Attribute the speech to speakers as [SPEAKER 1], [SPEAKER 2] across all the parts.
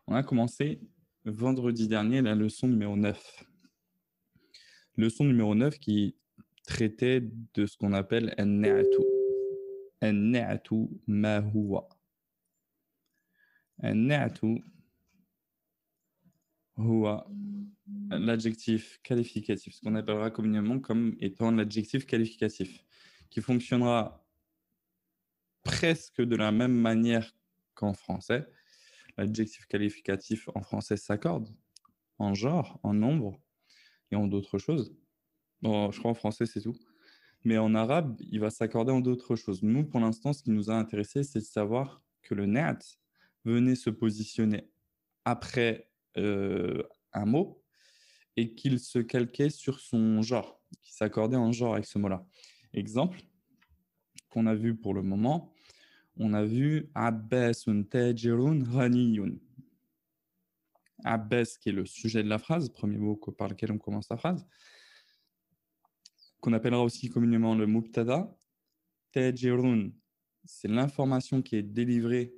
[SPEAKER 1] On a commencé vendredi dernier la leçon numéro 9. Leçon numéro 9 qui traitait de ce qu'on appelle an-na'tu. An-na'tu ma huwa. An-na'tu huwa l'adjectif qualificatif, ce qu'on appellera communément comme étant l'adjectif qualificatif, qui fonctionnera presque de la même manière qu'en français. L'adjectif qualificatif en français s'accorde en genre, en nombre et en d'autres choses. Bon, je crois en français, c'est tout. Mais en arabe, il va s'accorder en d'autres choses. Nous, pour l'instant, ce qui nous a intéressé, c'est de savoir que le na'at venait se positionner après un mot et qu'il se calquait sur son genre, qui s'accordait en genre avec ce mot-là. Exemple qu'on a vu pour le moment, on a vu Abbasun tajirun ghaniyun. Abbas, qui est le sujet de la phrase, premier mot par lequel on commence la phrase, qu'on appellera aussi communément le mubtada. Tajirun, c'est l'information qui est délivrée,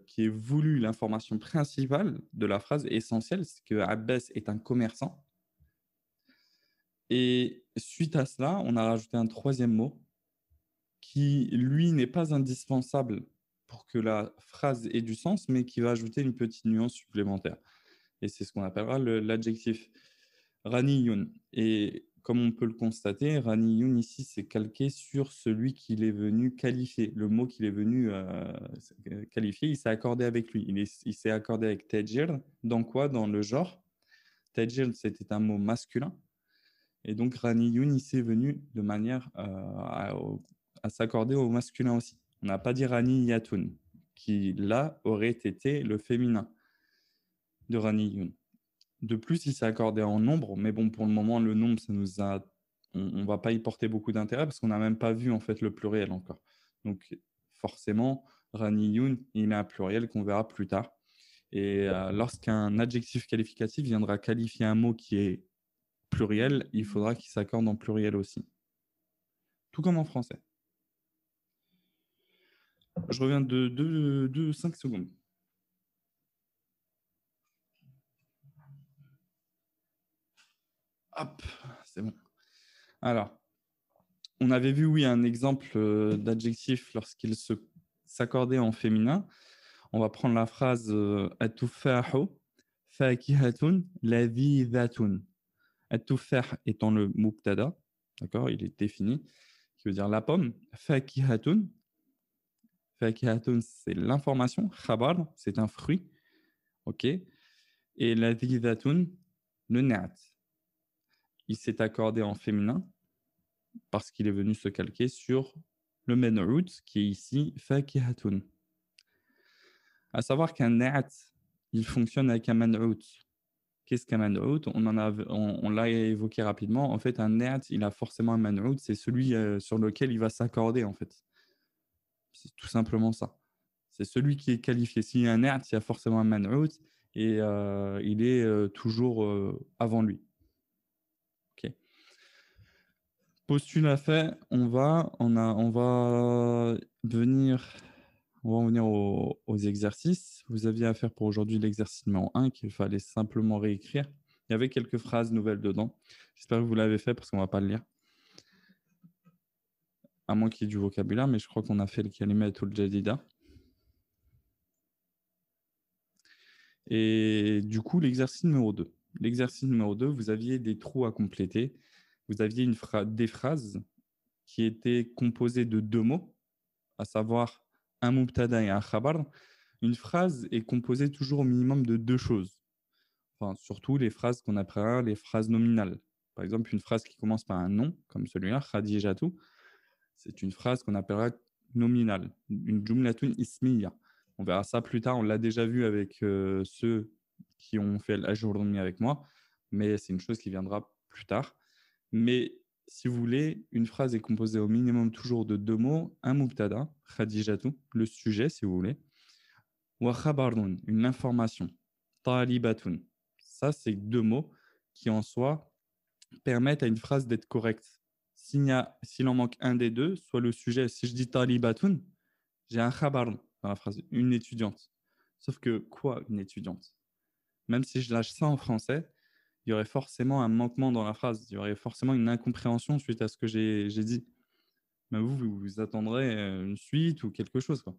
[SPEAKER 1] qui est voulue, l'information principale de la phrase essentielle, c'est que Abbas est un commerçant. Et suite à cela, on a rajouté un troisième mot qui, lui, n'est pas indispensable pour que la phrase ait du sens, mais qui va ajouter une petite nuance supplémentaire. Et c'est ce qu'on appellera l'adjectif Raniyun. Et comme on peut le constater, Raniyun ici, c'est calqué sur celui qu'il est venu qualifier. Le mot qu'il est venu qualifier, il s'est accordé avec lui. Il s'est accordé avec Tajir. Dans quoi? Dans le genre. Tajir, c'était un mot masculin. Et donc, Raniyun, il s'est venu de manière à s'accorder au masculin aussi. On n'a pas dit Raniyatun, qui là aurait été le féminin de Raniyun. De plus, il s'est accordé en nombre, mais bon, pour le moment, le nombre, on va pas y porter beaucoup d'intérêt parce qu'on n'a même pas vu en fait le pluriel encore. Donc, forcément, Raniyun, il est un pluriel qu'on verra plus tard. Et lorsqu'un adjectif qualificatif viendra qualifier un mot qui est pluriel, il faudra qu'il s'accorde en pluriel aussi. Tout comme en français. Je reviens de 5 secondes. Hop, c'est bon. Alors, on avait vu, oui, un exemple d'adjectif lorsqu'il s'accordait en féminin. On va prendre la phrase at-tuffahu fakihatun ladhidhatun. At-tuffah étant le mubtada, d'accord, il est défini, qui veut dire la pomme. Fakihatun, fakihatun, c'est l'information. Khabar, c'est un fruit, ok. Et ladhidhatun, le na'at. Il s'est accordé en féminin parce qu'il est venu se calquer sur le men'out qui est ici fakihatun. À savoir qu'un na'at, il fonctionne avec un man'out. Qu'est-ce qu'un man'out? On l'a évoqué rapidement. En fait, un na'at, il a forcément un man'out, c'est celui sur lequel il va s'accorder en fait. C'est tout simplement ça. C'est celui qui est qualifié. S'il y a un na'at, il y a forcément un man'out et il est toujours avant lui. Ok. Postulat fait, on va venir aux exercices. Vous aviez à faire pour aujourd'hui l'exercice numéro 1 qu'il fallait simplement réécrire. Il y avait quelques phrases nouvelles dedans. J'espère que vous l'avez fait parce qu'on ne va pas le lire. À moins qu'il y ait du vocabulaire, mais je crois qu'on a fait le kalimat ou le jadida. Et du coup, l'exercice numéro 2. L'exercice numéro 2, vous aviez des trous à compléter. Vous aviez des phrases qui étaient composées de deux mots, à savoir un mubtada et un khabar. Une phrase est composée toujours au minimum de deux choses. Enfin, surtout les phrases qu'on appellera les phrases nominales. Par exemple, une phrase qui commence par un nom, comme celui-là, Khadijatu, c'est une phrase qu'on appellera nominale, une jumlatun ismiya. On verra ça plus tard, on l'a déjà vu avec ceux qui ont fait l'ajurumi avec moi, mais c'est une chose qui viendra plus tard. Mais si vous voulez, une phrase est composée au minimum toujours de deux mots, un mubtada, Khadijatu, le sujet si vous voulez, wa khabarun, une information, talibatun. Ça, c'est deux mots qui en soi permettent à une phrase d'être correcte. S'il en manque un des deux, soit le sujet, si je dis talibatun, j'ai un khabar dans la phrase, une étudiante. Sauf que quoi, une étudiante? Même si je lâche ça en français, il y aurait forcément un manquement dans la phrase. Il y aurait forcément une incompréhension suite à ce que j'ai dit. Mais vous attendrez une suite ou quelque chose, quoi.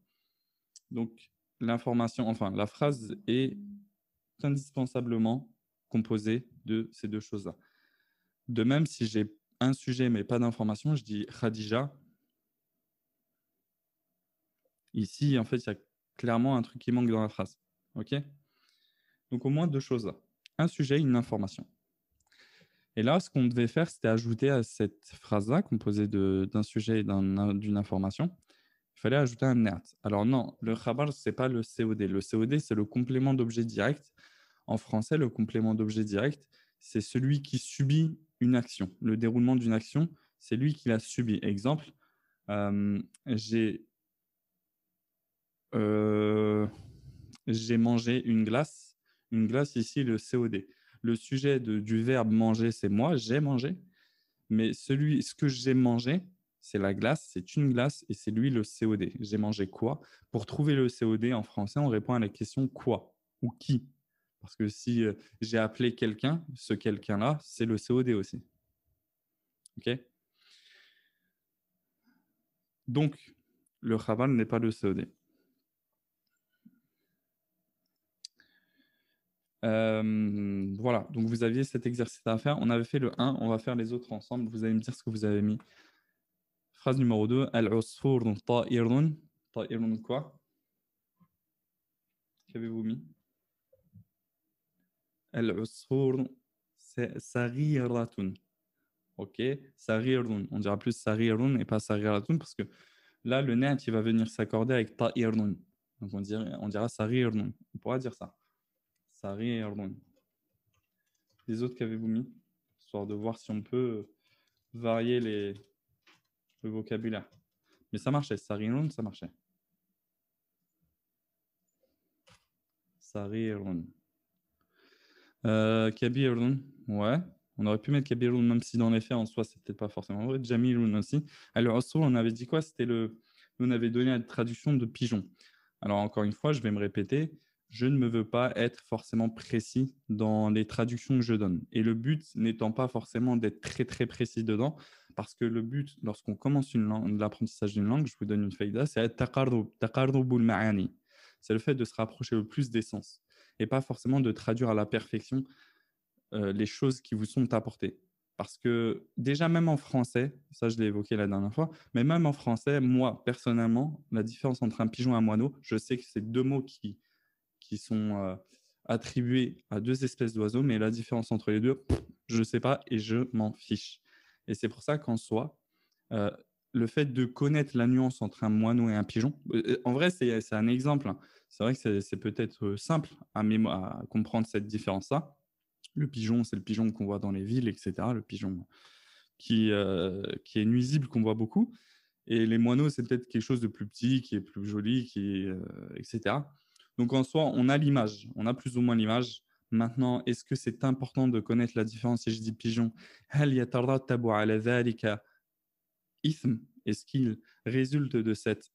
[SPEAKER 1] Donc, l'information, enfin, la phrase est indispensablement composée de ces deux choses-là. De même, si j'ai un sujet mais pas d'information, je dis Khadija. Ici, en fait, il y a clairement un truc qui manque dans la phrase. OK? Donc, au moins deux choses là. Un sujet, une information. Et là, ce qu'on devait faire, c'était ajouter à cette phrase-là, composée d'un sujet et d'une information, il fallait ajouter un nert. Alors non, le khabar, ce n'est pas le COD. Le COD, c'est le complément d'objet direct. En français, le complément d'objet direct, c'est celui qui subit une action. Le déroulement d'une action, c'est lui qui l'a subi. Exemple, j'ai mangé une glace. Une glace, ici, le COD. Le sujet du verbe manger, c'est moi, j'ai mangé. Mais ce que j'ai mangé, c'est la glace, c'est une glace et c'est lui le COD. J'ai mangé quoi? Pour trouver le COD en français, on répond à la question quoi ou qui. Parce que si j'ai appelé quelqu'un, ce quelqu'un-là, c'est le COD aussi. OK? Donc, le khabar n'est pas le COD. Voilà, donc vous aviez cet exercice à faire. On avait fait le 1, on va faire les autres ensemble. Vous allez me dire ce que vous avez mis. Phrase numéro 2. Al-usfour ta'irun. Ta'irun quoi? Qu'avez-vous mis? Al-usfour saghiratun. Ok, saghiratun. On dira plus saghiratun et pas saghiratun parce que là, le net, il va venir s'accorder avec ta'irun. Donc on dira saghiratun. On pourra dire ça. Saghiratun. Les autres qu'avez-vous mis? Histoire de voir si on peut varier le vocabulaire. Mais ça marchait. Saghiratun, ça marchait. Saghiratun. Kabirun, ouais. On aurait pu mettre Kabirun, même si dans les faits, en soi, c'est peut-être pas forcément vrai. Jamilun aussi. Alors, Osro, on avait dit quoi? On avait donné la traduction de pigeon. Alors, encore une fois, je vais me répéter. Je ne me veux pas être forcément précis dans les traductions que je donne. Et le but n'étant pas forcément d'être très, très précis dedans, parce que le but, lorsqu'on commence l'apprentissage d'une langue, je vous donne une faïda, c'est être taqarrubul ma'ani. C'est le fait de se rapprocher le plus des sens et pas forcément de traduire à la perfection les choses qui vous sont apportées. Parce que déjà, même en français, ça je l'ai évoqué la dernière fois, mais même en français, moi, personnellement, la différence entre un pigeon et un moineau, je sais que c'est deux mots qui sont attribués à deux espèces d'oiseaux, mais la différence entre les deux, je ne sais pas et je m'en fiche. Et c'est pour ça qu'en soi, euh, le fait de connaître la nuance entre un moineau et un pigeon, en vrai, c'est un exemple, hein. C'est vrai que c'est peut-être simple à comprendre cette différence-là. Le pigeon, c'est le pigeon qu'on voit dans les villes, etc. Le pigeon qui est nuisible, qu'on voit beaucoup. Et les moineaux, c'est peut-être quelque chose de plus petit, qui est plus joli, etc. Donc en soi, on a l'image, on a plus ou moins l'image. Maintenant, est-ce que c'est important de connaître la différence si je dis pigeon? هل يترتب على ذلك إثم? Est-ce qu'il résulte de cette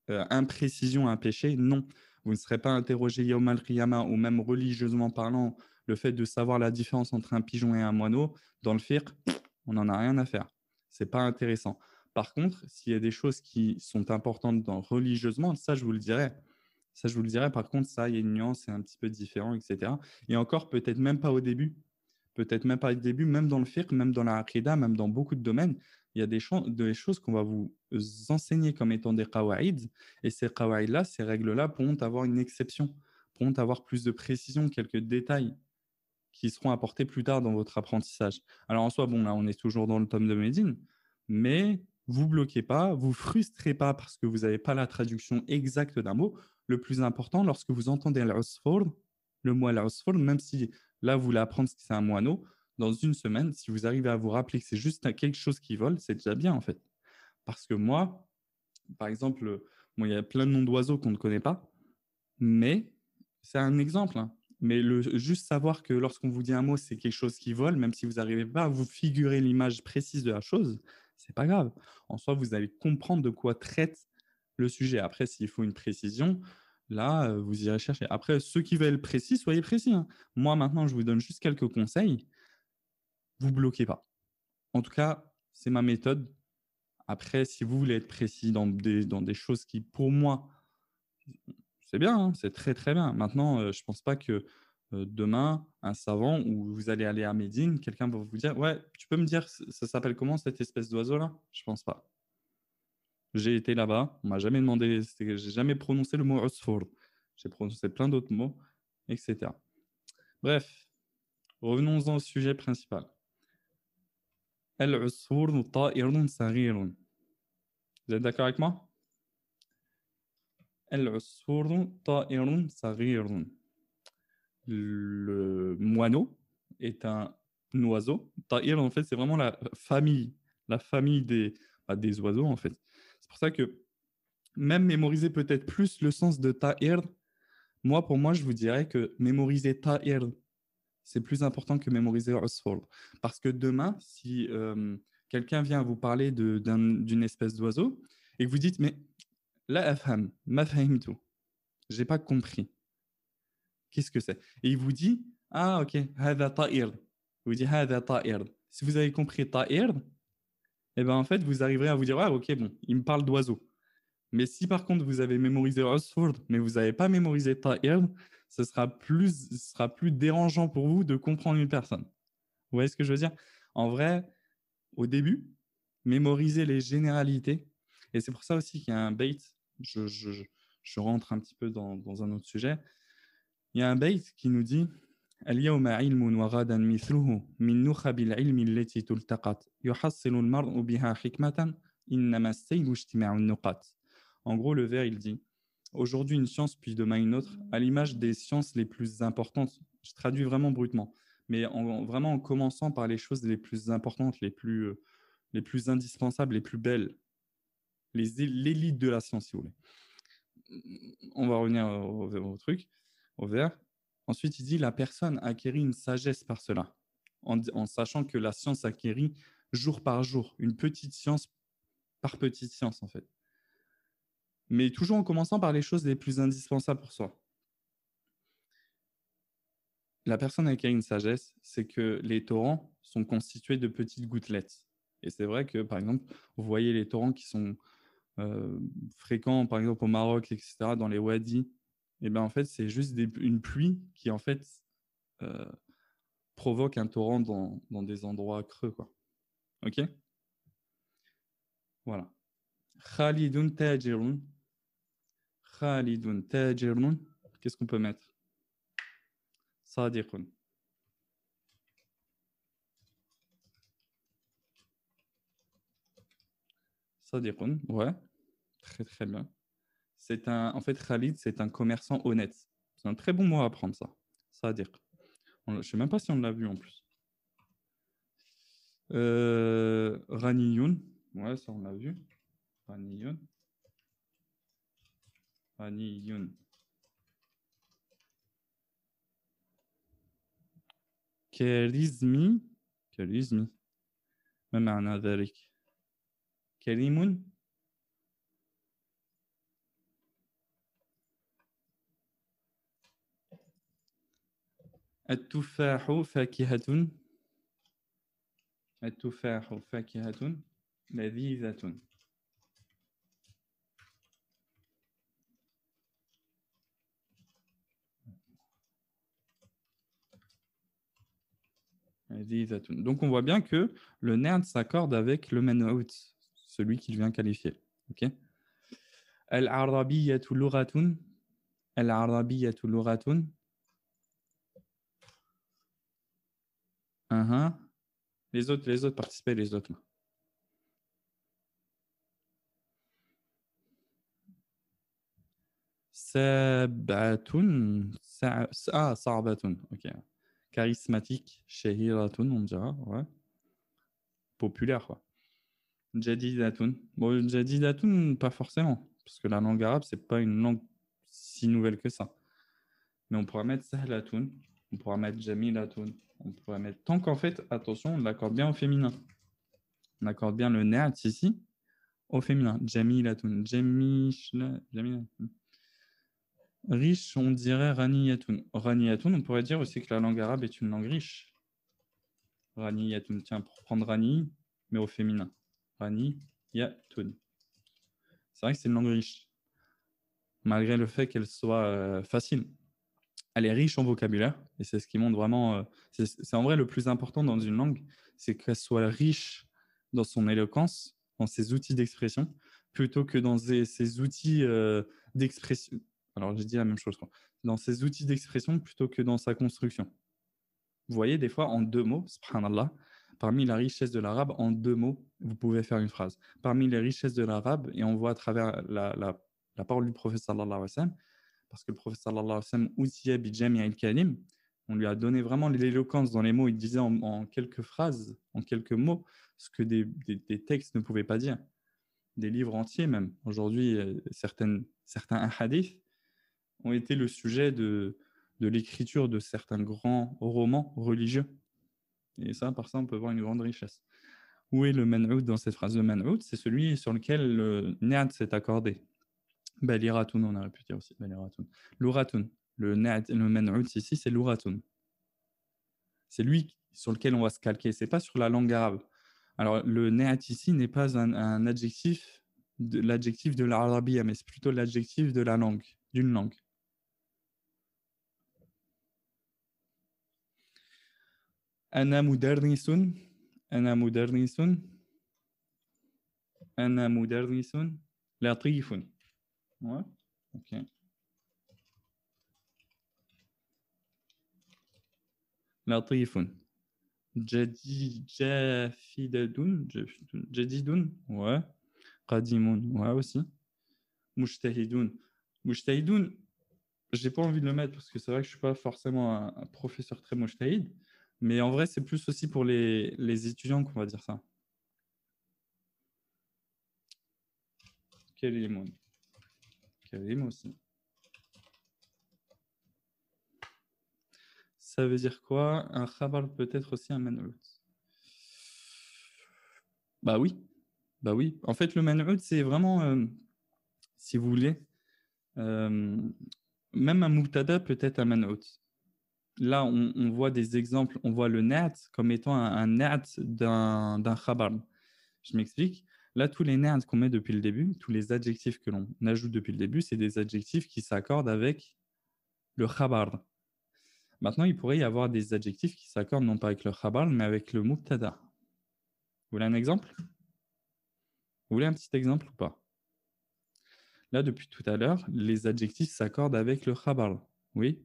[SPEAKER 1] imprécision un péché? Non. Vous ne serez pas interrogé Yawm al-Qiyamah ou même religieusement parlant, le fait de savoir la différence entre un pigeon et un moineau, dans le fiqh, on n'en a rien à faire. C'est pas intéressant. Par contre, s'il y a des choses qui sont importantes religieusement, ça, je vous le dirai. Ça, je vous le dirai. Par contre, ça, il y a une nuance, c'est un petit peu différent, etc. Et encore, peut-être même pas au début. Peut-être même pas au début, même dans le fiqh, même dans la aqidah, même dans beaucoup de domaines, il y a des choses qu'on va vous enseigner comme étant des qawaïd. Et ces qawaïd-là, ces règles-là pourront avoir une exception, pourront avoir plus de précision, quelques détails qui seront apportés plus tard dans votre apprentissage. Alors en soi, bon, là, on est toujours dans le tome de Médine, mais vous bloquez pas, vous frustrez pas parce que vous n'avez pas la traduction exacte d'un mot. Le plus important, lorsque vous entendez al-usfur, le mot al-usfur, même si là, vous voulez apprendre ce que c'est un moineau, dans une semaine, si vous arrivez à vous rappeler que c'est juste quelque chose qui vole, c'est déjà bien en fait. Parce que moi, par exemple, il y a plein de noms d'oiseaux qu'on ne connaît pas, mais c'est un exemple, hein. Mais juste savoir que lorsqu'on vous dit un mot, c'est quelque chose qui vole, même si vous n'arrivez pas à vous figurer l'image précise de la chose, c'est pas grave. En soi, vous allez comprendre de quoi traite le sujet. Après, s'il faut une précision, là, vous irez chercher. Après, ceux qui veulent précis, soyez précis, hein. Moi, maintenant, je vous donne juste quelques conseils. Vous ne bloquez pas. En tout cas, c'est ma méthode. Après, si vous voulez être précis dans des choses qui, pour moi, c'est bien, hein, c'est très, très bien. Maintenant, je ne pense pas que demain, un savant, ou vous allez aller à Médine, quelqu'un va vous dire, ouais, tu peux me dire, ça s'appelle comment cette espèce d'oiseau-là? Je ne pense pas. J'ai été là-bas, on m'a jamais demandé, j'ai jamais prononcé le mot usfur. J'ai prononcé plein d'autres mots, etc. Bref, revenons au sujet principal. Al-usfur ta'irun saghirun. Vous êtes d'accord avec moi? Al-usfur ta'irun saghirun. Le moineau est un oiseau. Ta'ir, en fait, c'est vraiment la famille des oiseaux, en fait. C'est pour ça que même mémoriser peut-être plus le sens de ta'ir, pour moi, je vous dirais que mémoriser ta'ir, c'est plus important que mémoriser usfur. Parce que demain, si quelqu'un vient vous parler d'une espèce d'oiseau et que vous dites, mais la afham, ma fahimtu, j'ai pas compris. Qu'est-ce que c'est? Et il vous dit, ah ok, hada ta'ir. Il vous dit, hada ta'ir. Si vous avez compris ta'ir, eh ben en fait, vous arriverez à vous dire, ah ok, bon, il me parle d'oiseau. Mais si par contre vous avez mémorisé usfur, mais vous n'avez pas mémorisé ta'ir, ce sera plus dérangeant pour vous de comprendre une personne. Vous voyez ce que je veux dire? En vrai, au début, mémoriser les généralités. Et c'est pour ça aussi qu'il y a un bait. Je rentre un petit peu dans un autre sujet. Il y a un bait qui nous dit اليوم علم وغدا مثله من نخب العلم التي تلتقط يحصل المرء بها حكمة إنما السيل اجتماع النقاط. En gros, le vers, il dit aujourd'hui une science, puis demain une autre, à l'image des sciences les plus importantes. Je traduis vraiment brutement, mais vraiment en commençant par les choses les plus importantes, les plus indispensables, les plus belles, l'élite de la science, si vous voulez. On va revenir au truc, au vers. Ensuite, il dit la personne acquérit une sagesse par cela, en sachant que la science acquérit jour par jour, une petite science par petite science, en fait. Mais toujours en commençant par les choses les plus indispensables pour soi. La personne acquérit une sagesse, c'est que les torrents sont constitués de petites gouttelettes. Et c'est vrai que, par exemple, vous voyez les torrents qui sont fréquents, par exemple au Maroc, etc., dans les wadis, et bien en fait, c'est juste une pluie qui en fait provoque un torrent dans des endroits creux, quoi. Ok? Voilà. Khalidun tajirun. Khalidun tajirun. Qu'est-ce qu'on peut mettre? Sadiqun. Sadiqun, ouais. Très très bien. En fait, Khalid, c'est un commerçant honnête. C'est un très bon mot à apprendre, ça. Sadiq. Je ne sais même pas si on l'a vu en plus. Ghaniyun. Ouais, ça on l'a vu. Ghaniyun. Ghaniyun. كاريزمي كاريزمي ما معنى ذلك؟ كريم. التفاح فاكهة. التفاح فاكهة لذيذة. لذيذة. Donc on voit bien que le nerd s'accorde avec le man'out, celui qu'il vient qualifier. Ok. العربية لغة. العربية لغة. Les autres, participez, les autres. Sabatun. Sabatun. Ok. Charismatique. Shahiratun, on dira. Ouais. Populaire, quoi. Jadidatun. Bon, Jadidatun, pas forcément. Parce que la langue arabe, c'est pas une langue si nouvelle que ça. Mais on pourra mettre Sahlatun. On pourra mettre Jamilatun. On pourra mettre. Tant qu'en fait, attention, on l'accorde bien au féminin. On accorde bien le nerd ici au féminin. Jamilatun. Jamilatun. Riche, on dirait raniyatun. Raniyatun, on pourrait dire aussi que la langue arabe est une langue riche. Raniyatun, tiens, pour prendre rani, mais au féminin. Raniyatun. C'est vrai que c'est une langue riche, malgré le fait qu'elle soit facile. Elle est riche en vocabulaire, et c'est ce qui montre vraiment. C'est en vrai le plus important dans une langue, c'est qu'elle soit riche dans son éloquence, dans ses outils d'expression, plutôt que dans ses outils d'expression. Alors, j'ai dit la même chose, quoi. Dans ses outils d'expression plutôt que dans sa construction. Vous voyez, des fois, en 2 mots, subhanallah, parmi la richesse de l'arabe, en 2 mots, vous pouvez faire une phrase. Parmi les richesses de l'arabe, et on voit à travers la parole du prophète sallallahu alayhi wa sallam, parce que le prophète sallallahu alayhi wa sallam, utiya bi jami'il kalim, on lui a donné vraiment l'éloquence dans les mots. Il disait en quelques phrases, en quelques mots, ce que des textes ne pouvaient pas dire. Des livres entiers même. Aujourd'hui, certains hadiths ont été le sujet de l'écriture de certains grands romans religieux. Et ça, par ça, on peut voir une grande richesse. Où est le man'oud dans cette phrase? Le man'oud, c'est celui sur lequel le ni'at s'est accordé. Baliratun, on aurait pu dire aussi. Baliratun. L'uratun. Le man'oud ici, c'est l'uratun. C'est lui sur lequel on va se calquer. C'est pas sur la langue arabe. Alors, le ni'at ici n'est pas un adjectif, l'adjectif de l'arabia, mais c'est plutôt l'adjectif de la langue, d'une langue. Ana mudarrisun. Ana mudarrisun. Ana mudarrisun. Latifun. Ouais, ok. Latifun. Jafidadun. Jadidun. Ouais. Qadimun. Ouais, aussi. Mujtahidun. Mujtahidun, j'ai pas envie de le mettre parce que c'est vrai que je suis pas forcément un professeur très mujtahid. Mais en vrai, c'est plus aussi pour les étudiants qu'on va dire ça. Kalimun. Kalim aussi. Ça veut dire quoi? Un khabar peut être aussi un man'oud. Bah oui. Bah oui. En fait, le man'oud, c'est vraiment, si vous voulez, euh, même un mubtada peut être un man'oud. Là, on voit des exemples. On voit le nat comme étant un nat d'un khabar. Je m'explique. Là, tous les nerds qu'on met depuis le début, tous les adjectifs que l'on ajoute depuis le début, c'est des adjectifs qui s'accordent avec le khabar. Maintenant, il pourrait y avoir des adjectifs qui s'accordent non pas avec le khabar, mais avec le mubtada. Vous voulez un exemple? Vous voulez un petit exemple ou pas? Là, depuis tout à l'heure, les adjectifs s'accordent avec le khabar. Oui?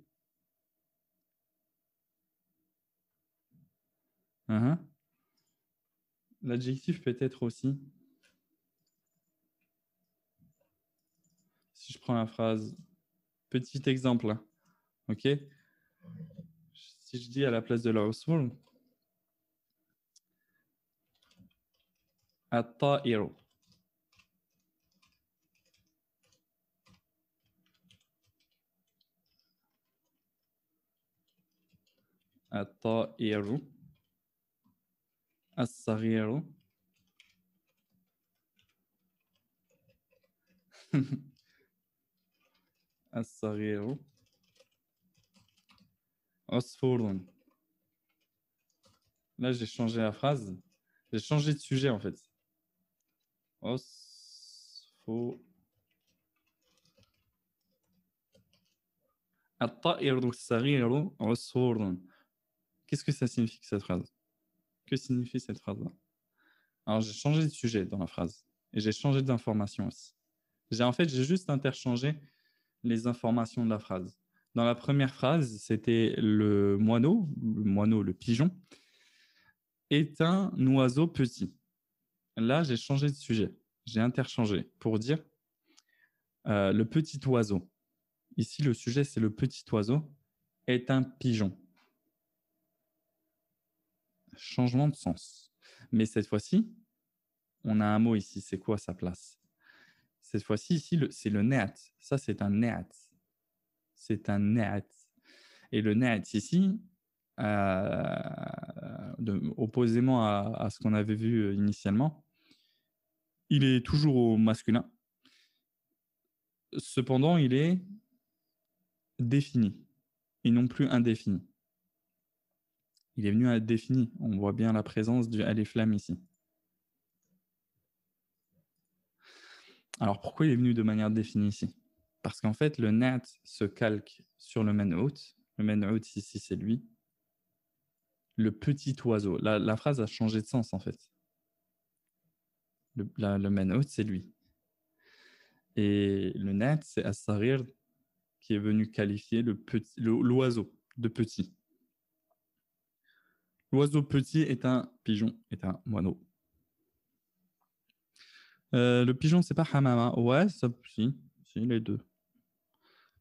[SPEAKER 1] Uh-huh. L'adjectif peut être aussi, si je prends la phrase, petit exemple, hein, ok? Si je dis à la place de la usfur, at-ta'iru. At-ta'iru. As-saghiru. As-saghiru. Osfurun. Là, j'ai changé la phrase. J'ai changé de sujet, en fait. Osfo. At-ta'iru as-saghiru osfurun. Qu'est-ce que ça signifie, cette phrase? Que signifie cette phrase-là? Alors, j'ai changé de sujet dans la phrase. Et j'ai changé d'information aussi. J'ai juste interchangé les informations de la phrase. Dans la première phrase, c'était le moineau, le pigeon, est un oiseau petit. Là, j'ai changé de sujet. J'ai interchangé pour dire le petit oiseau. Ici, le sujet, c'est le petit oiseau est un pigeon. Changement de sens. Mais cette fois-ci, on a un mot ici. C'est quoi sa place? Cette fois-ci, ici, c'est le neat. Ça, c'est un neat. C'est un neat. Et le neat ici, opposément à ce qu'on avait vu initialement, il est toujours au masculin. Cependant, il est défini et non plus indéfini. Il est venu à être défini. On voit bien la présence du alif lam ici. Alors, pourquoi il est venu de manière définie ici? Parce qu'en fait, le nat se calque sur le men'out. Le men'out ici, c'est lui. Le petit oiseau. La phrase a changé de sens, en fait. Le men'out, c'est lui. Et le nat, c'est as-saghir qui est venu qualifier l'oiseau de petit. L'oiseau petit est un pigeon, est un moineau. Le pigeon, c'est pas hamama. Ouais, ça, si, les deux.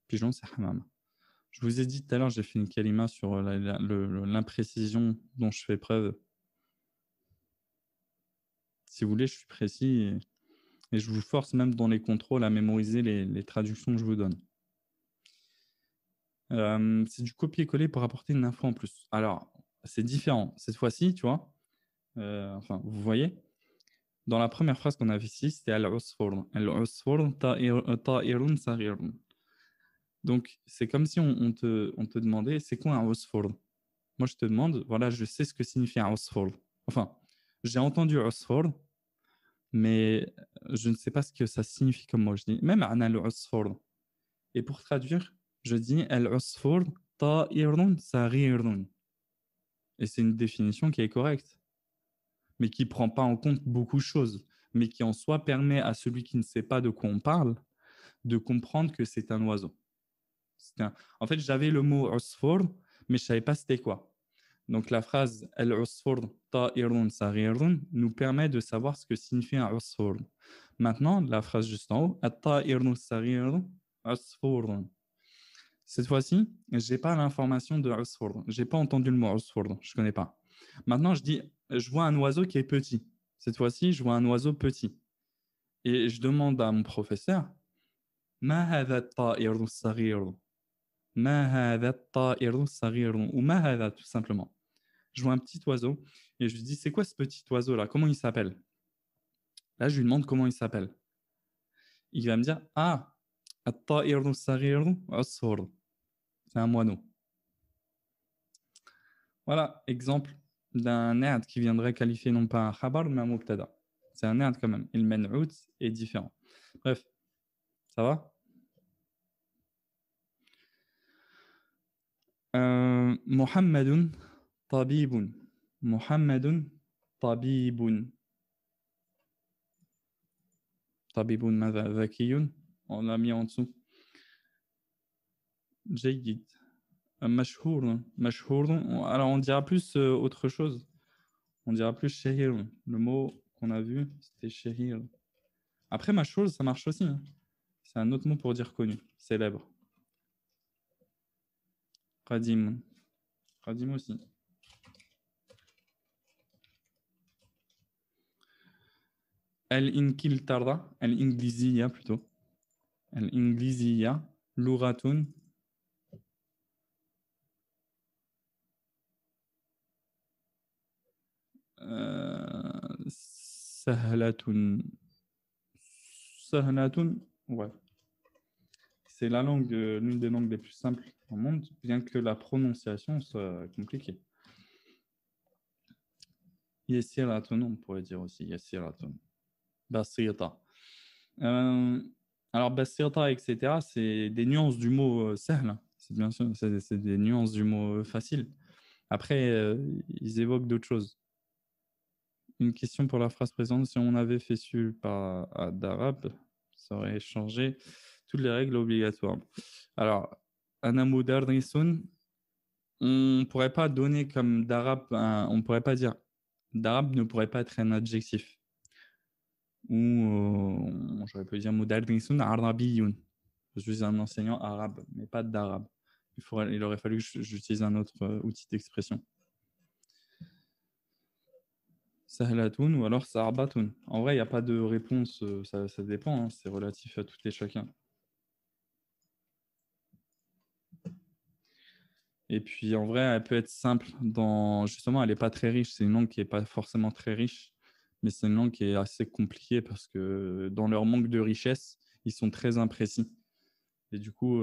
[SPEAKER 1] Pigeon, c'est hamama. Je vous ai dit tout à l'heure, j'ai fait une kalima sur l'imprécision dont je fais preuve. Si vous voulez, je suis précis et je vous force même dans les contrôles à mémoriser les traductions que je vous donne. C'est du copier-coller pour apporter une info en plus. Alors, c'est différent. Cette fois-ci, tu vois, enfin, vous voyez, dans la première phrase qu'on avait ici, c'était al-usfur. Al-usfur ta'irun saghirun. Donc, c'est comme si on te demandait, c'est quoi un usfur? Moi, je te demande, voilà, je sais ce que signifie un usfur. Enfin, j'ai entendu usfur, mais je ne sais pas ce que ça signifie comme mot. Je dis même ana al-usfur. Et pour traduire, je dis al-usfur ta'irun saghirun. Et c'est une définition qui est correcte, mais qui ne prend pas en compte beaucoup de choses, mais qui en soi permet à celui qui ne sait pas de quoi on parle de comprendre que c'est un oiseau. En fait, j'avais le mot usfur, mais je ne savais pas c'était quoi. Donc la phrase al-usfur ta'irun saghirun nous permet de savoir ce que signifie un usfur. Maintenant, la phrase juste en haut, at-ta'irun saghirun usfurun. Cette fois-ci, je n'ai pas l'information de usfur. Je n'ai pas entendu le mot usfur, je ne connais pas. Maintenant, je vois un oiseau qui est petit. Cette fois-ci, je vois un oiseau petit. Et je demande à mon professeur, ما هذا الطائر الصغير ما هذا الطائر الصغير ou ما هذا tout simplement. Je vois un petit oiseau et je lui dis c'est quoi ce petit oiseau là, comment il s'appelle? Là je lui demande comment il s'appelle. Il va me dire ah الطائر الصغير عصفور. C'est un moineau. Voilà, exemple d'un nerd qui viendrait qualifier non pas un khabar mais un mubtada. C'est un nerd quand même. Et le man'out est différent. Bref, ça va? محمد طبيب محمد طبيب طبيب ماذا ذكي on l'a mis en dessous جيد مشهور مشهور alors on dira plus autre chose on dira plus shahir le mot qu'on a vu c'était shahir après mashhour ça marche aussi hein. C'est un autre mot pour dire connu célèbre qadim qadim aussi الإنكلترا الإنجليزية plutôt الإنجليزية لغة سهلة سهلة ouais. C'est la langue, l'une des langues les plus simples au monde, bien que la prononciation soit compliquée. Yessiratun, on pourrait dire aussi Yessiratun. Basirta. Alors, Basirta, etc., c'est des nuances du mot sahl. C'est bien sûr, c'est des nuances du mot facile. Après, ils évoquent d'autres choses. Une question pour la phrase présente. Si on avait fait su par d'arabe, ça aurait changé toutes les règles obligatoires. Alors, Anamudarrisun, on ne pourrait pas donner comme d'arabe, on ne pourrait pas dire d'arabe ne pourrait pas être un adjectif. Ou j'aurais pu dire mudarrisun arabiyun. Je suis un enseignant arabe, mais pas d'arabe. Il aurait fallu que j'utilise un autre outil d'expression. Sahlatun ou alors sa'abatun. En vrai, il n'y a pas de réponse, ça dépend, hein, c'est relatif à tout et chacun. Et puis en vrai, elle peut être simple justement, elle n'est pas très riche, c'est une langue qui n'est pas forcément très riche, mais c'est une langue qui est assez compliquée parce que dans leur manque de richesse, ils sont très imprécis. Et du coup,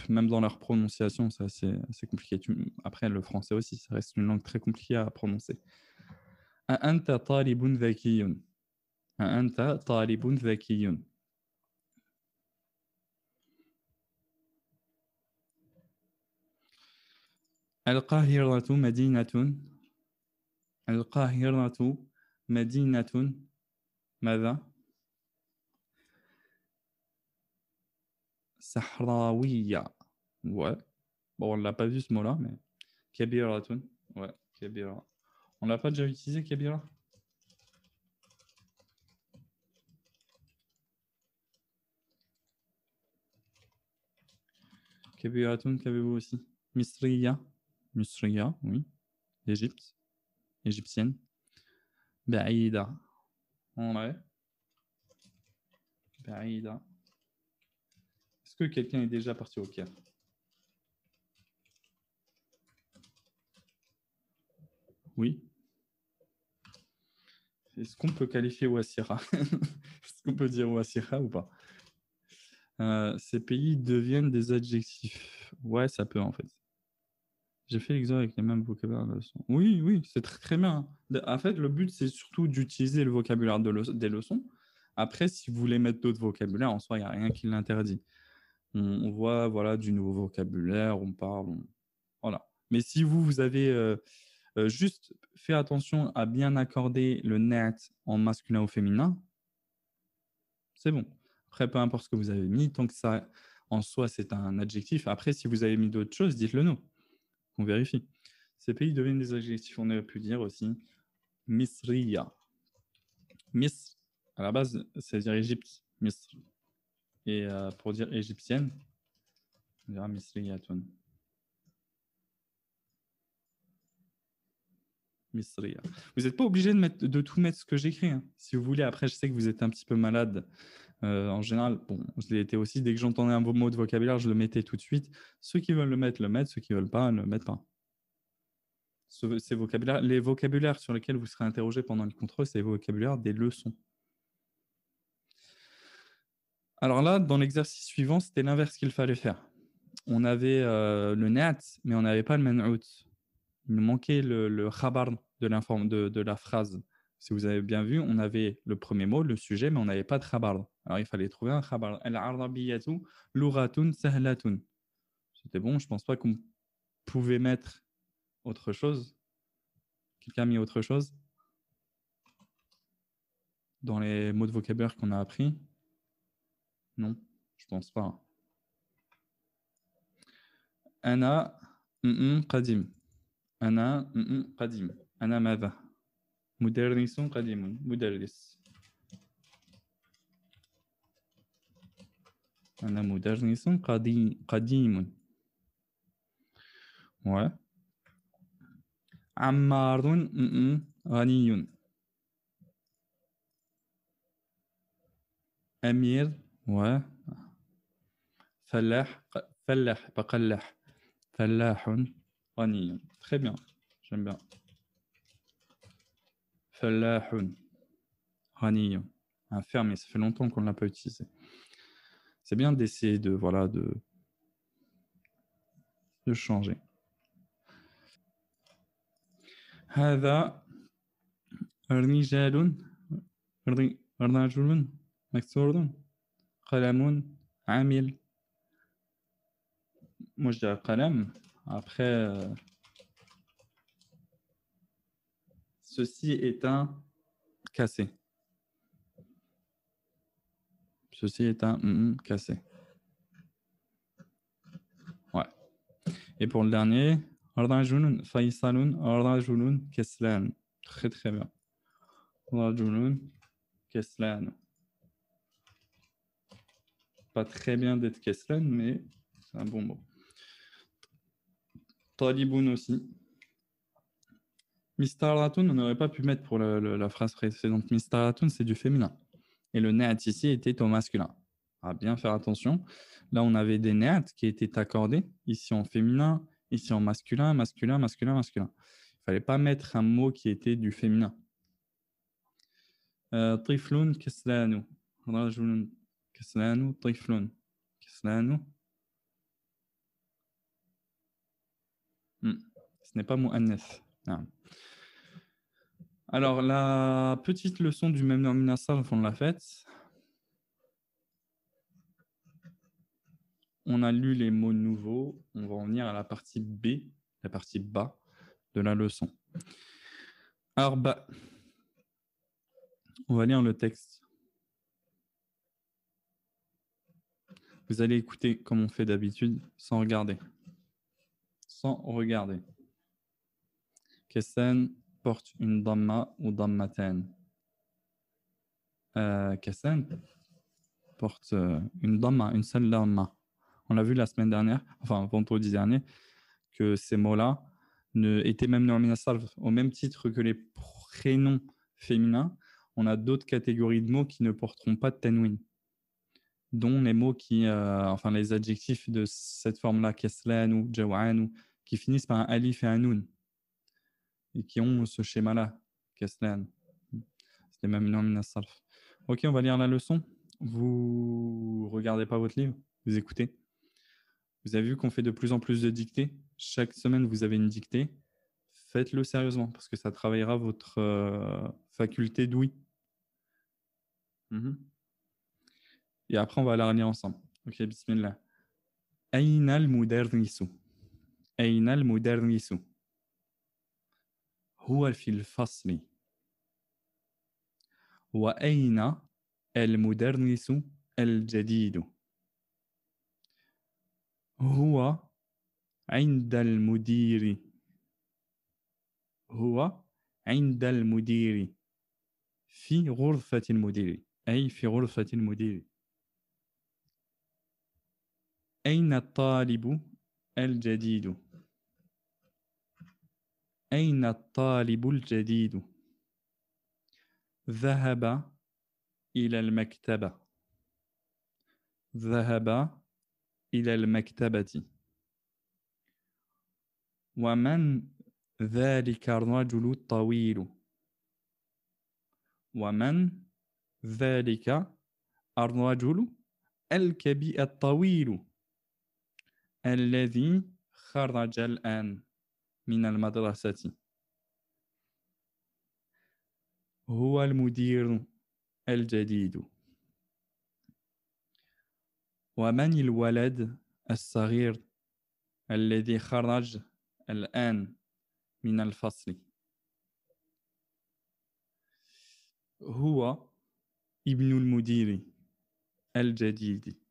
[SPEAKER 1] même dans leur prononciation, c'est assez compliqué. Après, le français aussi, ça reste une langue très compliquée à prononcer. أأنت طالب ذكي. أأنت طالب ذكي. القاهرة مدينة. القاهرة مدينة ماذا؟ صحراوية. Ouais. Bon, on l'a pas vu ce mot-là, mais كبيرة. Ouais, كبيرة. On l'a pas déjà utilisé, كبيرة? كبيرة, qu'avez-vous aussi? مصرية. مصرية, oui. Égypte. Égyptienne. بعيدة. Ouais. بعيدة. Est-ce que quelqu'un est déjà parti au Caire? Oui. Est-ce qu'on peut qualifier Ouassira? Est-ce qu'on peut dire Ouassira ou pas? Ces pays deviennent des adjectifs. Ouais, ça peut en fait. J'ai fait l'exemple avec les mêmes vocabulaires. Oui, oui, c'est très, très bien. En fait, le but, c'est surtout d'utiliser le vocabulaire des leçons. Après, si vous voulez mettre d'autres vocabulaires, en soi, il n'y a rien qui l'interdit. On voit voilà, du nouveau vocabulaire, on parle. Voilà. Mais si vous avez juste fait attention à bien accorder le net en masculin ou féminin, c'est bon. Après, peu importe ce que vous avez mis, tant que ça, en soi, c'est un adjectif. Après, si vous avez mis d'autres choses, dites-le nous. On vérifie. Ces pays deviennent des adjectifs. On aurait pu dire aussi Misriya. Misr, à la base, c'est-à-dire Égypte. Misr. Et pour dire égyptienne, on dira Misriyatun. Misriya. Vous n'êtes pas obligé de tout mettre ce que j'écris. Hein. Si vous voulez, après, je sais que vous êtes un petit peu malade. En général, bon, je l'ai été aussi. Dès que j'entendais un mot de vocabulaire, je le mettais tout de suite. Ceux qui veulent le mettre, le mettent. Ceux qui ne veulent pas, ne le mettent pas. Ces vocabulaires, les vocabulaires sur lesquels vous serez interrogé pendant le contrôle, c'est les vocabulaires des leçons. Alors là, dans l'exercice suivant, c'était l'inverse qu'il fallait faire. On avait le nat, mais on n'avait pas le man'out. Il nous manquait le khabar de la phrase. Si vous avez bien vu, on avait le premier mot, le sujet, mais on n'avait pas de khabar. Alors il fallait trouver un khabar. Al-arabiyatu lughatun sahlatun. C'était bon, je ne pense pas qu'on pouvait mettre autre chose. Quelqu'un a mis autre chose dans les mots de vocabulaire qu'on a appris? Non, je ne pense pas. Ana qadim. Ana qadim. Ana madha. Mudarrisun qadimun. Mudarris. Ana mudarrisun qadimun. Ouais. Ammarun ghaniyun. Amir. Ouais. Fallah. Fallah. Pas qallah. Fallahun ghaniyun. Très bien. J'aime bien. Fallahun ghaniyun. Un fermé. Ça fait longtemps qu'on ne l'a pas utilisé. C'est bien d'essayer de, voilà, de changer. هذا رجال رجل مكسور قلم عامل. Moi je dirais قلم. Après, ceci est un cassé. Ceci est un cassé. Ouais. Et pour le dernier, رجل فيصل رجل كسلان. Très très bien. رجل كسلان. Pas très bien d'être كسلان, mais c'est un bon mot. طالب aussi. Mistaratun, on n'aurait pas pu mettre pour la phrase précédente. Mistaratun, c'est du féminin. Et le neat ici était au masculin. À bien faire attention. Là, on avait des neats qui étaient accordés, ici en féminin, ici en masculin, masculin, masculin, masculin. Il ne fallait pas mettre un mot qui était du féminin. Tiflun keslanu. Rajulun keslanu, tiflun keslanu. Ce n'est pas mu'annath. Non. Alors, la petite leçon du même nom min sarf, on l'a faite. On a lu les mots nouveaux. On va en venir à la partie B, la partie bas de la leçon. Alors, on va lire le texte. Vous allez écouter comme on fait d'habitude, sans regarder. Sans regarder. Kessan porte une damma ou dammatan. Kessan porte une damma, une seule damma. On l'a vu la semaine dernière, enfin vendredi dernier, que ces mots-là étaient même nommés au même titre que les prénoms féminins. On a d'autres catégories de mots qui ne porteront pas de tanwin, dont les mots enfin les adjectifs de cette forme-là, keslan ou jawan, ou qui finissent par un alif et un noun, et qui ont ce schéma-là, keslan. C'est même nommé sarf. Ok, on va lire la leçon. Vous regardez pas votre livre, vous écoutez. Vous avez vu qu'on fait de plus en plus de dictées. Chaque semaine, vous avez une dictée. Faites-le sérieusement parce que ça travaillera votre faculté d'ouïe. Et après, on va la relire ensemble. Ok, bismillah. Aïna al-mudarrisu. Aïna al-mudarrisu. Huwa fil fasli. Wa aïna al-mudarrisu al-jadidu. Huwa عند المدير. هو عند المدير في غرفة المدير أي في غرفة المدير. أين الطالب الجديد؟ أين الطالب الجديد؟ ذهب إلى المكتبة. ذهب إلى المكتبة. ومن ذلك الرجل الطويل؟ ومن ذلك الرجل الطويل الذي خرج الآن من المدرسة؟ هو المدير الجديد. ومن الولد الصغير الذي خرج الآن من الفصل؟ هو ابن المدير الجديد.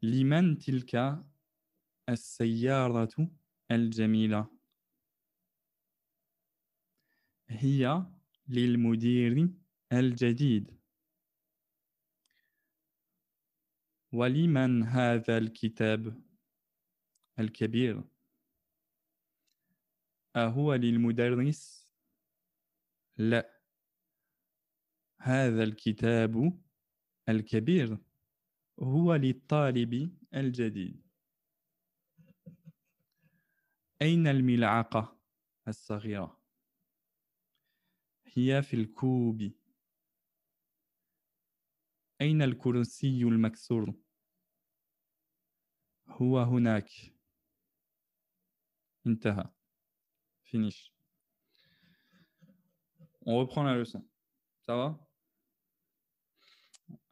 [SPEAKER 1] لمن تلك السيارة الجميلة؟ هي للمدير الجديد. ولمن هذا الكتاب الكبير؟ أهو للمدرس؟ لا، هذا الكتاب الكبير هو للطالب الجديد. أين الملعقة الصغيرة؟ هي في الكوب. أين الكرسي المكسور؟ هو هناك. انتهى. Finish. On reprend la leçon. Ça va?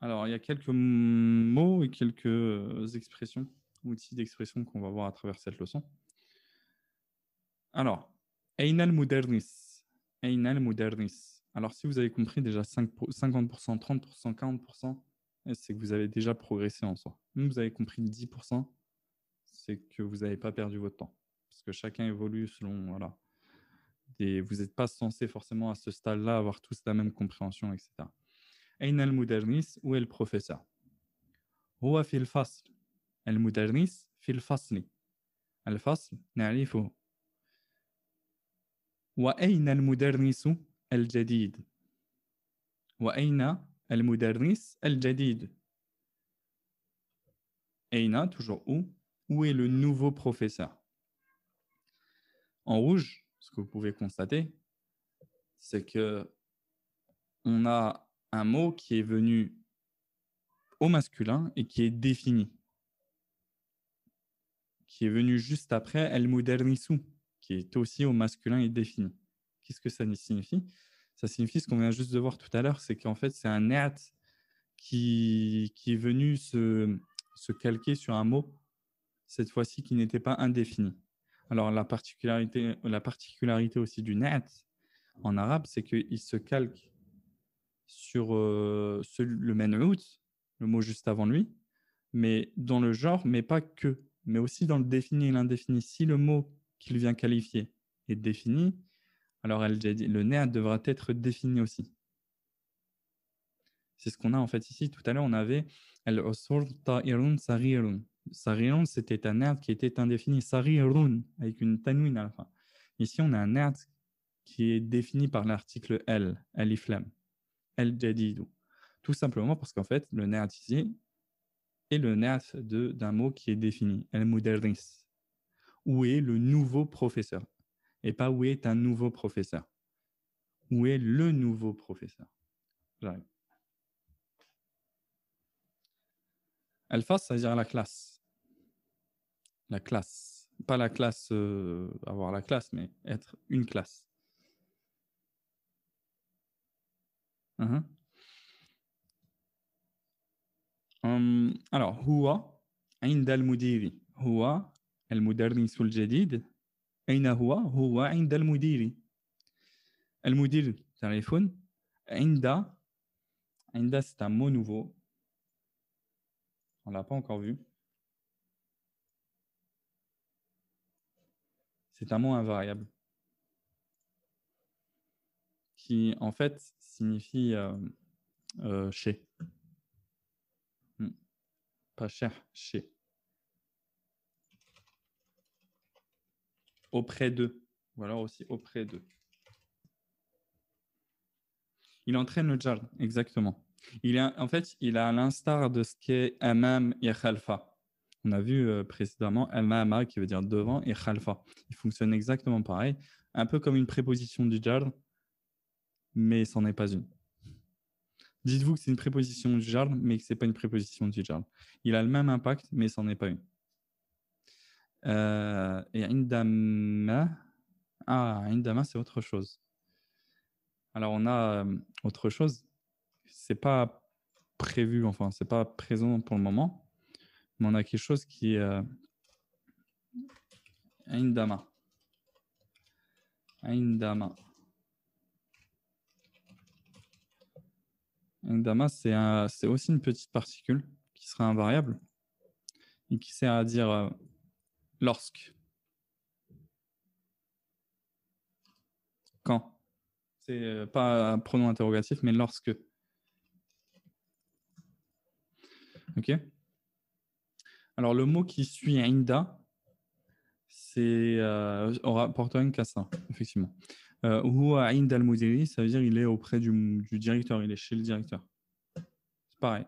[SPEAKER 1] Alors, il y a quelques mots et quelques expressions, outils d'expression qu'on va voir à travers cette leçon. Alors, أين المدرس? أين المدرس? Alors, si vous avez compris déjà 50%, 30%, 40%, c'est que vous avez déjà progressé en soi. Même vous avez compris 10%, c'est que vous n'avez pas perdu votre temps. Parce que chacun évolue selon... Voilà. Vous n'êtes pas censé forcément à ce stade-là avoir tous la même compréhension, etc. أين المدرس? Où est le professeur? هو في الفصل. المدرس في الفصل. الفصل نعرفه. وأين المدرس الجديد؟ وأين المدرس الجديد؟ أين, toujours où? Où est le nouveau professeur? En rouge, ce que vous pouvez constater, c'est que on a un mot qui est venu au masculin et qui est défini. qui est venu juste après al-mudarrisu, qui est aussi au masculin et défini. Qu'est-ce que ça signifie? Ça signifie ce qu'on vient juste de voir tout à l'heure, c'est qu'en fait, c'est un na'at qui est venu se calquer sur un mot, cette fois-ci qui n'était pas indéfini. Alors, la particularité aussi du na'at en arabe, c'est qu'il se calque sur le man'out, le mot juste avant lui, mais dans le genre, mais pas que, mais aussi dans le défini et l'indéfini. Si le mot qu'il vient qualifier est défini, alors le na'at devra être défini aussi. C'est ce qu'on a en fait ici. Tout à l'heure, on avait al-usur ta'irun saghirun. Saghirun, c'était un na'at qui était indéfini. Saghirun, avec une tanwin à la fin. Ici, on a un na'at qui est défini par l'article L, alif lam, al-jadidu. Tout simplement parce qu'en fait, le na'at ici est le na'at d'un mot qui est défini, al-mudarris. Où est le nouveau professeur? Et pas où est un nouveau professeur. Où est le nouveau professeur? J'arrive. Al-fas, ça veut dire la classe. La classe. Pas la classe, avoir la classe, mais être une classe. Alors, huwa عند المدير هو المدرس الجديد أين هو؟ هو عند المدير. المدير تعرفون عند c'est un mot nouveau. On l'a pas encore vu. C'est un mot invariable qui en fait signifie chez. Pas cher, chez. Auprès d'eux. Ou alors aussi auprès d'eux. Il entraîne le jar, exactement. En fait, il a à l'instar de ce qu'est amam et khalfa. On a vu précédemment amama qui veut dire devant et khalfa. Il fonctionne exactement pareil, un peu comme une préposition du jar, mais c'en est pas une. Dites-vous que c'est une préposition du jar, mais que ce n'est pas une préposition du jar. Il a le même impact, mais c'en est pas une. Et indama, indama, c'est autre chose. Alors, on a autre chose. C'est pas prévu, enfin, c'est pas présent pour le moment, mais on a quelque chose qui est indama. Indama. Indama, c'est aussi une petite particule qui sera invariable et qui sert à dire lorsque. Quand. C'est pas un pronom interrogatif, mais lorsque. Ok. Alors, le mot qui suit inda, c'est portera une casse, effectivement. Huwa inda al-mudiri, ça veut dire il est auprès du directeur, il est chez le directeur. C'est pareil.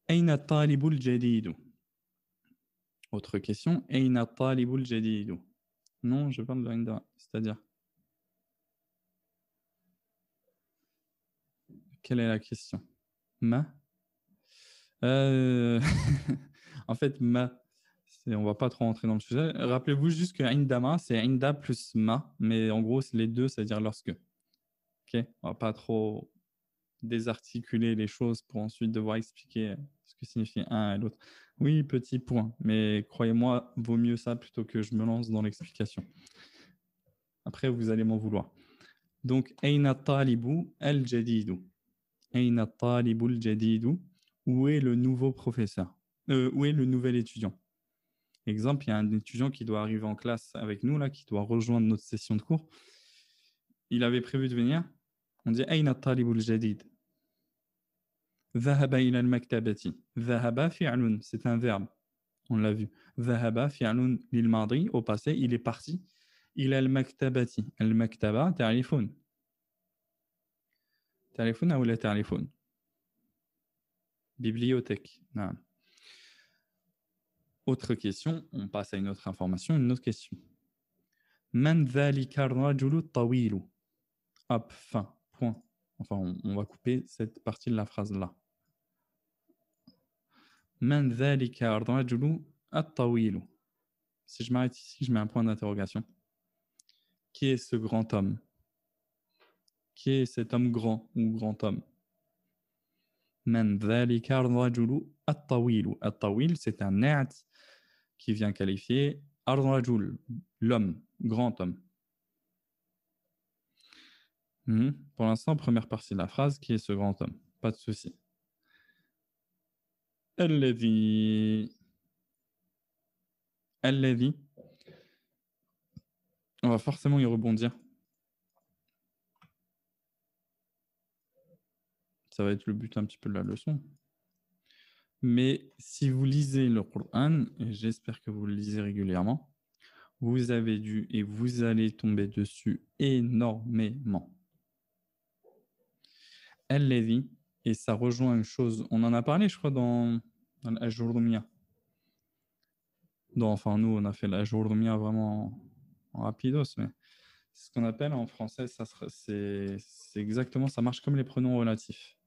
[SPEAKER 1] Aina talibul jadidu. Autre question. Aina talibul jadidu. Non, je parle de inda, c'est-à-dire. Quelle est la question? Ma En fait, ma, on va pas trop rentrer dans le sujet. Rappelez-vous juste que indama, c'est inda plus ma, mais en gros, les deux, c'est-à-dire lorsque. Ok, on va pas trop désarticuler les choses pour ensuite devoir expliquer ce que signifie un et l'autre. Oui, petit point, mais croyez-moi, vaut mieux ça plutôt que je me lance dans l'explication. Après, vous allez m'en vouloir. Donc, Aina talibu al-jadidu. Aina talibu al-jadidu. Où est le nouveau professeur? Où est le nouvel étudiant? Exemple, il y a un étudiant qui doit arriver en classe avec nous, là, qui doit rejoindre notre session de cours. Il avait prévu de venir. On dit Aina talibu al-jadid. ذهب إلى المكتبة. ذهب فعل, c'est un verbe. On l'a vu. ذهب فعل للماضي, au passé, il est parti. إلى المكتبة. المكتبة تعرفون. تعرفون أو لا تعرفون؟ Bibliothèque. Non. Autre question, on passe à une autre information, une autre question. من ذلك الرجل الطويل. Hop, fin, point. Enfin, on va couper cette partie de la phrase là. Man dhalika ar-rajulu at-tawilu. Si je m'arrête ici, je mets un point d'interrogation. Qui est ce grand homme? Qui est cet homme grand ou grand homme? Man dhalika ar-rajulu at-tawilu. At-tawil, c'est un na'at qui vient qualifier ar-rajul, l'homme, grand homme. Pour l'instant, première partie de la phrase, qui est ce grand homme? Pas de souci. Alladhi. Alladhi. On va forcément y rebondir. Ça va être le but un petit peu de la leçon. Mais si vous lisez le Coran, et j'espère que vous le lisez régulièrement, vous avez dû et vous allez tomber dessus énormément. Alladhi, et ça rejoint une chose, on en a parlé, je crois, dans l'Ajurumia. Enfin, nous, on a fait l'Ajurumia vraiment en rapidos, mais c'est ce qu'on appelle en français, c'est exactement, ça marche comme les pronoms relatifs.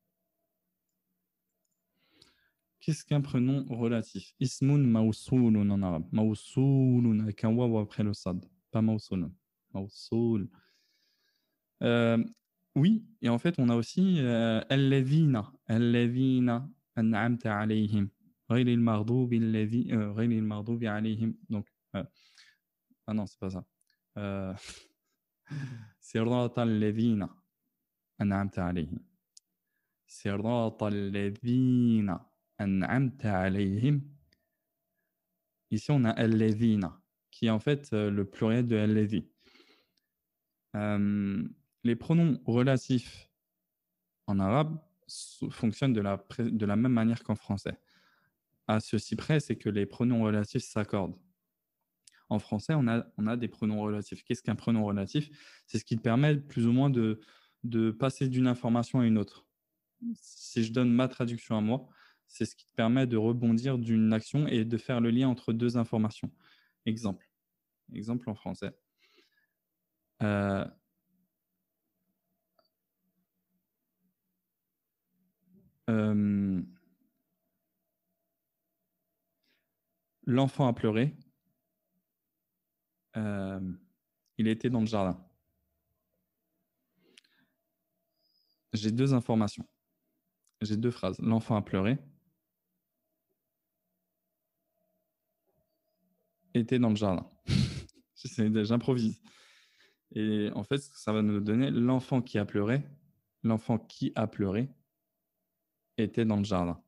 [SPEAKER 1] Qu'est-ce qu'un prénom relatif? Ismun mawsoulun en arabe. Mawsoulun avec un waw après le sad. Pas mawsoulun. Mawsoul. Oui, et en fait, on a aussi alladhina. Alladhina an'amta alayhim. غير المغضوب الذي غير المغضوب عليهم. Donc, ah non, c'est pas ça. صراط الذين أنعمت عليهم. صراط الذين أنعمت عليهم. Ici, on a al-ladhina, qui est en fait le pluriel de al-ladhi. Les pronoms relatifs en arabe fonctionnent de la même manière qu'en français. À ceci près, c'est que les pronoms relatifs s'accordent. En français, on a des pronoms relatifs. Qu'est-ce qu'un pronom relatif? C'est ce qui te permet plus ou moins de passer d'une information à une autre. Si je donne ma traduction à moi, c'est ce qui te permet de rebondir d'une action et de faire le lien entre deux informations. Exemple en français. L'enfant a pleuré. Il était dans le jardin. J'ai deux informations. J'ai deux phrases. L'enfant a pleuré. Était dans le jardin. J'improvise. Et en fait, ça va nous donner l'enfant qui a pleuré. L'enfant qui a pleuré était dans le jardin.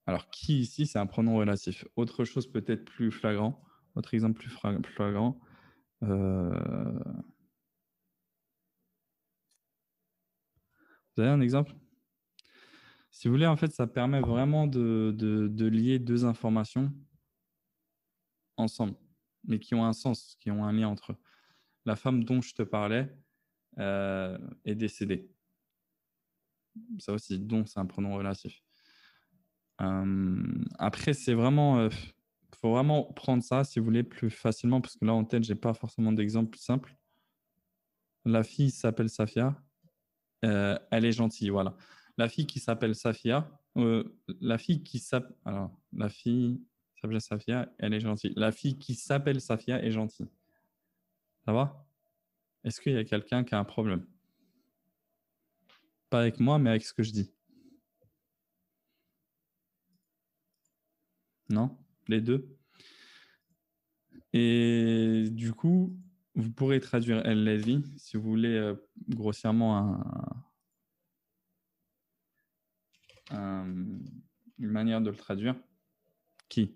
[SPEAKER 1] Alors, qui ici, c'est un pronom relatif. Autre chose peut-être plus flagrant. Autre exemple plus flagrant. Vous avez un exemple? Si vous voulez, en fait, ça permet vraiment de lier deux informations ensemble, mais qui ont un sens, qui ont un lien entre eux. La femme dont je te parlais est décédée. Ça aussi, dont, c'est un pronom relatif. Après, c'est vraiment... faut vraiment prendre ça, si vous voulez, plus facilement, parce que là, en tête, j'ai pas forcément d'exemple simple. La fille s'appelle Safia. Elle est gentille, voilà. La fille qui s'appelle Safia, la fille qui s'appelle... Alors, la fille s'appelle Safia, elle est gentille. La fille qui s'appelle Safia est gentille. Ça va? Est-ce qu'il y a quelqu'un qui a un problème? Pas avec moi, mais avec ce que je dis. Non? Les deux? Et du coup, vous pourrez traduire El-Ladhi, si vous voulez grossièrement une manière de le traduire. Qui?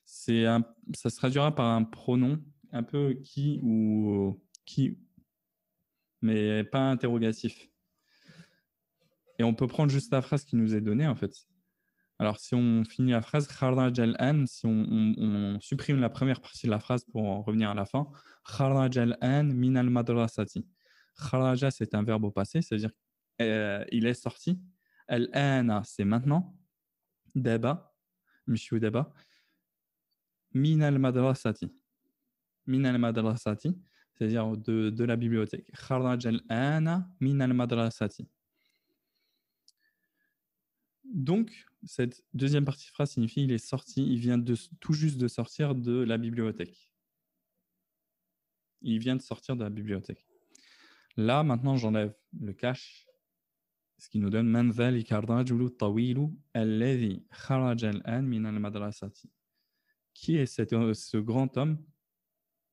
[SPEAKER 1] Ça se traduira par un pronom un peu qui ou qui, mais pas interrogatif. Et on peut prendre juste la phrase qui nous est donnée, en fait. Alors, si on finit la phrase, kharaj al-an, si on supprime la première partie de la phrase pour en revenir à la fin, kharaj al-an min al-madrasati. Kharaja, c'est un verbe au passé, c'est-à-dire il est sorti. Al-ana, c'est maintenant. Daba, monsieur Daba. Min al-madrasati. Min al-madrasati, c'est-à-dire de la bibliothèque. Kharaj al-ana min al-madrasati. Donc, cette deuxième partie de phrase signifie il est sorti, il vient tout juste de sortir de la bibliothèque. Il vient de sortir de la bibliothèque. Là, maintenant, j'enlève le cache, ce qui nous donne Man dhalika ar-rajulu at-tawilu alladhi kharaja al-an min al-madrasati. Qui est ce grand homme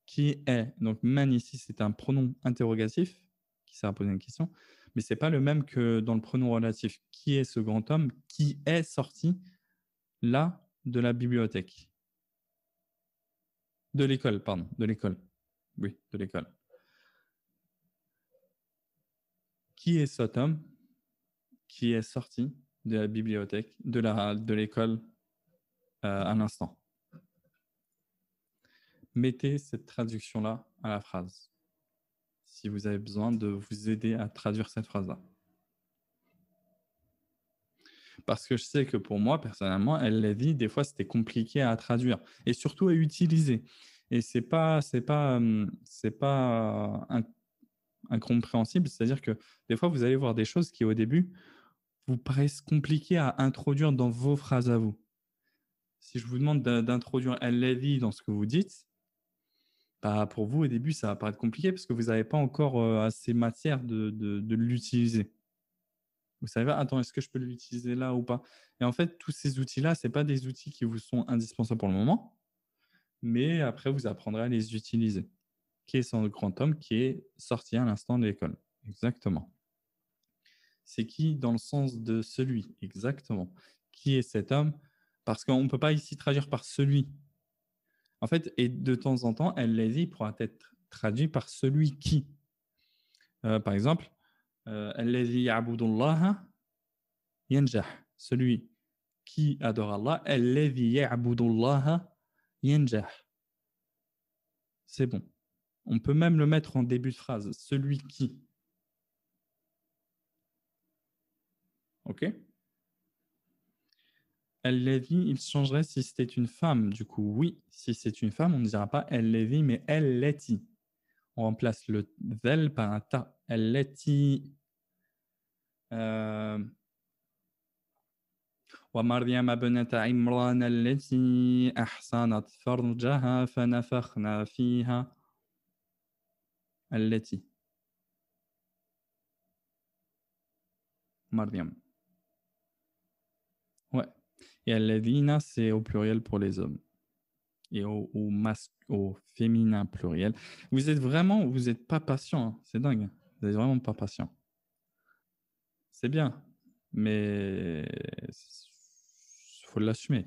[SPEAKER 1] qui est, donc man ici, c'est un pronom interrogatif qui sert à poser une question, mais ce n'est pas le même que dans le pronom relatif. Qui est ce grand homme qui est sorti là de la bibliothèque? De l'école, pardon, de l'école. Oui, de l'école. Qui est cet homme qui est sorti de la bibliothèque, de l'école à l'instant? Mettez cette traduction-là à la phrase, si vous avez besoin de vous aider à traduire cette phrase-là. Parce que je sais que pour moi, personnellement, elle l'a dit, des fois, c'était compliqué à traduire et surtout à utiliser. Et c'est pas incompréhensible. C'est-à-dire que des fois, vous allez voir des choses qui, au début, vous paraissent compliquées à introduire dans vos phrases à vous. Si je vous demande d'introduire elle l'a dit dans ce que vous dites, bah, pour vous, au début, ça va paraître compliqué parce que vous n'avez pas encore assez matière de l'utiliser. Vous savez, attends, est-ce que je peux l'utiliser là ou pas? Et en fait, tous ces outils-là, ce n'est pas des outils qui vous sont indispensables pour le moment, mais après, vous apprendrez à les utiliser. Qui est ce grand homme qui est sorti à l'instant de l'école? Exactement. C'est qui dans le sens de celui? Exactement. Qui est cet homme? Parce qu'on ne peut pas ici traduire par celui. En fait, et de temps en temps, elle l'a dit, pourra être traduit par celui qui. Par exemple, Alladhi ya'budullaha yanjah. Celui qui adore Allah. Alladhi ya'budullaha yanjah. C'est bon. On peut même le mettre en début de phrase. Celui qui. OK? Alladhi, il changerait si c'était une femme. Du coup, oui, si c'est une femme, on ne dira pas Alladhi, mais Allati. On remplace le zel par un ta. Allati. ومريم ابنة عمران التي أحصنت فرجها فنفخنا فيها التي مريم. Ouais. Et الذين, c'est au pluriel pour les hommes. Et au féminin pluriel. Vous n'êtes pas patient. Hein. C'est dingue. Vous n'êtes vraiment pas patient. C'est bien. Mais il faut l'assumer.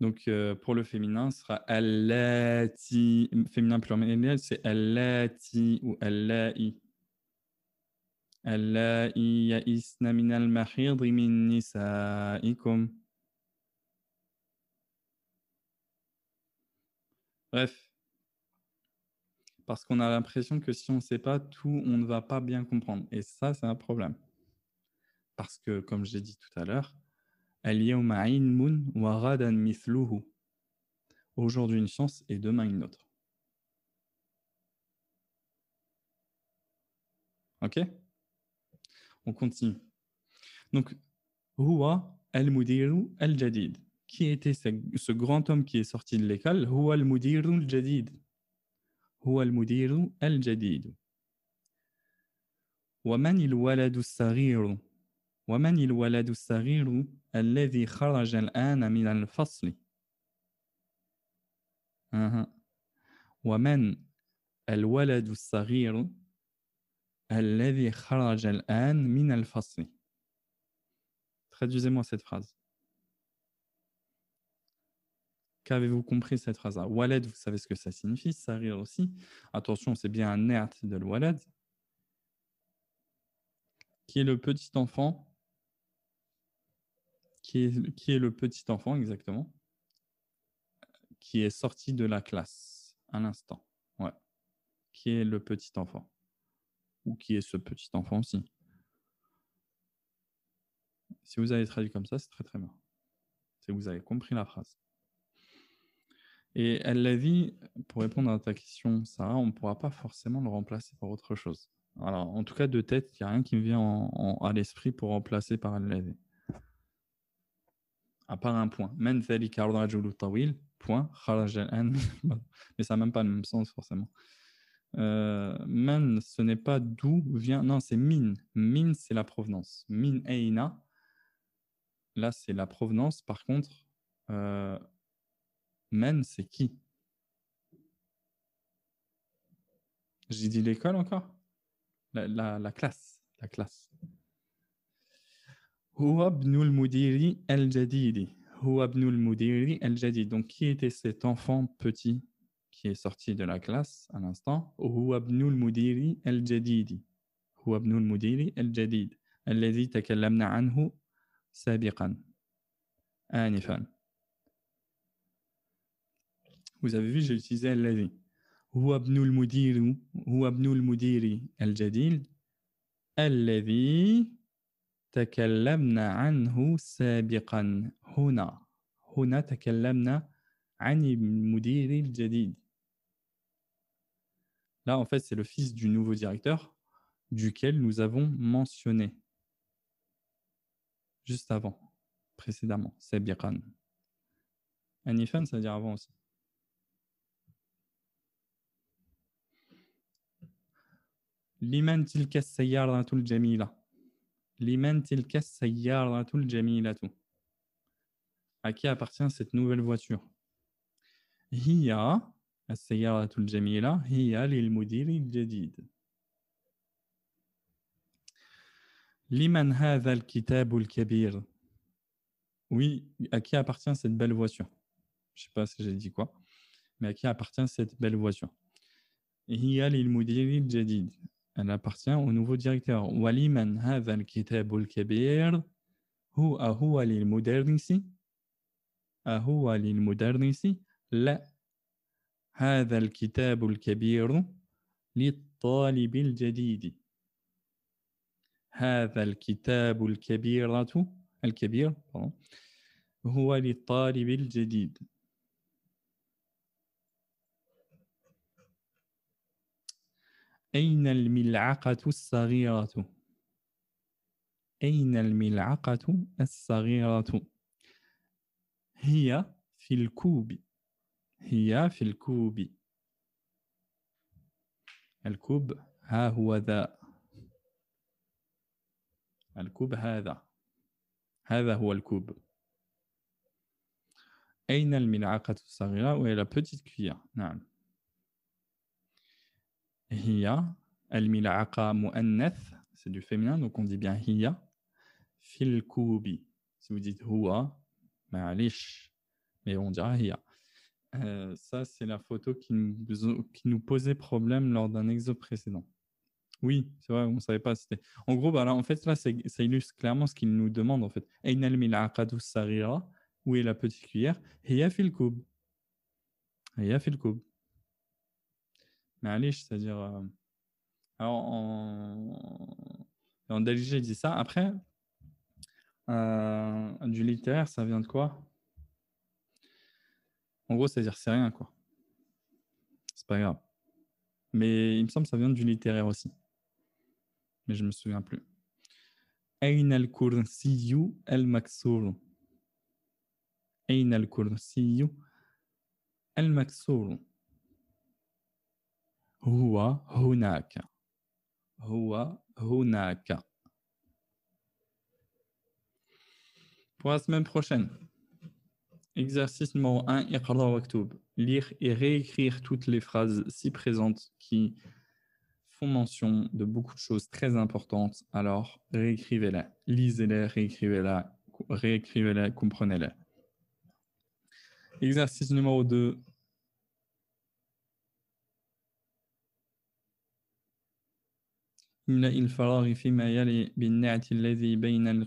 [SPEAKER 1] Donc, pour le féminin, ce sera allati. Féminin pluriel, c'est allati ou allai. Allai ya'isna min al-mahid min nisa'ikum. Bref, parce qu'on a l'impression que si on ne sait pas tout, on ne va pas bien comprendre. Et ça, c'est un problème. Parce que, comme je l'ai dit tout à l'heure, al-yawma ilmun wa ghadan mithluhu. Aujourd'hui une science et demain une autre. Ok? On continue. Donc, huwa al-mudiru al-jadid. Qui était ce grand homme qui est sorti de l'école? Huwa al-mudiru al-jadid. Huwa al-mudiru al-jadid. ومن الولد الصغير ومن الولد الصغير الذي خرج الآن من الفصل ومن الولد الصغير الذي خرج الآن من الفصل. Traduisez-moi cette phrase. Qu'avez-vous compris cette phrase-là? Walad, vous savez ce que ça signifie. Sarir aussi. Attention, c'est bien un nert de l'walad. Qui est le petit enfant? Qui est le petit enfant exactement? Qui est sorti de la classe à l'instant. Ouais. Qui est le petit enfant? Ou qui est ce petit enfant aussi? Si vous avez traduit comme ça, c'est très très bien. Si vous avez compris la phrase. Et elle l'a dit, pour répondre à ta question, Sarah, on ne pourra pas forcément le remplacer par autre chose. Alors, en tout cas, de tête, il n'y a rien qui me vient à l'esprit pour remplacer par alladhi. À part un point. Men thalika ar-rajulu tawil, point, kharaja al-an. Mais ça n'a même pas le même sens, forcément. Men, ce n'est pas d'où vient. Non, c'est min. Min, c'est la provenance. Min aina. Là, c'est la provenance. Par contre, men, c'est qui? J'ai dit l'école encore? La classe. La classe. Huwa ibnul mudiri al-jadidi. Huwa ibnul mudiri al-jadid. Donc, qui était cet enfant petit qui est sorti de la classe à l'instant? Huwa ibnul mudiri al-jadidi. Huwa ibnul mudiri al-jadid. الذي تكلمنا عنه سابقا. آنفا. Vous avez vu, j'ai utilisé الذي. هو ابن المدير هو ابن المدير الجديد الذي تكلمنا عنه سابقا. هنا تكلمنا عن المدير الجديد. Là, en fait, c'est le fils du nouveau directeur duquel nous avons mentionné juste avant, précédemment. سابقا. آنفا, ça veut dire avant aussi. لمن تلك السيارة الجميلة؟ لمن تلك السيارة الجميلة؟ À qui appartient cette nouvelle voiture? هي السيارة الجميلة هي للمدير الجديد. لمن هذا الكتاب الكبير؟ Oui, à qui appartient cette belle voiture? Je ne sais pas si j'ai dit quoi, mais à qui appartient cette belle voiture? هي للمدير الجديد. Elle appartient au nouveau directeur. ولمن هذا الكتاب الكبير؟ هو للمدرس؟ أهو للمدرس؟ لا، هذا الكتاب الكبير للطالب الجديد. هذا الكتاب الكبير هو للطالب الجديد. أين الملعقة الصغيرة؟ أين الملعقة الصغيرة؟ هي في الكوب. هي في الكوب. الكوب ها هو ذا. الكوب هذا. هذا هو الكوب. أين الملعقة الصغيرة؟ وهي la petite cuillère. نعم. هي الملعقة مؤنث, c'est du féminin, donc on dit bien هي في الكوب. Si vous dites هو, معليش, mais on dira هي. Ça, c'est la photo qui nous posait problème lors d'un exo précédent. Oui, c'est vrai, on ne savait pas. En gros, bah là, en fait, là, ça illustre clairement ce qu'il nous demande. En fait. أين الملعقة الصغيرة? Où est la petite cuillère? هي في الكوب. هي في الكوب. معليش, c'est-à-dire... Alors, en Belgique, il dit ça. Après, du littéraire, ça vient de quoi? En gros, c'est-à-dire c'est rien, quoi. C'est pas grave. Mais il me semble que ça vient du littéraire aussi. Mais je me souviens plus. أين الكرسي المكسور؟ أين الكرسي المكسور؟ هو هناك. هو هناك. Pour la semaine prochaine, exercice numéro 1, اقرأ واكتب. Lire et réécrire toutes les phrases ci présentes qui font mention de beaucoup de choses très importantes. Alors, réécrivez-les. Lisez-les, réécrivez-les, comprenez-les. Exercice numéro 2. املأ الفراغ فيما يلي بالنعت الذي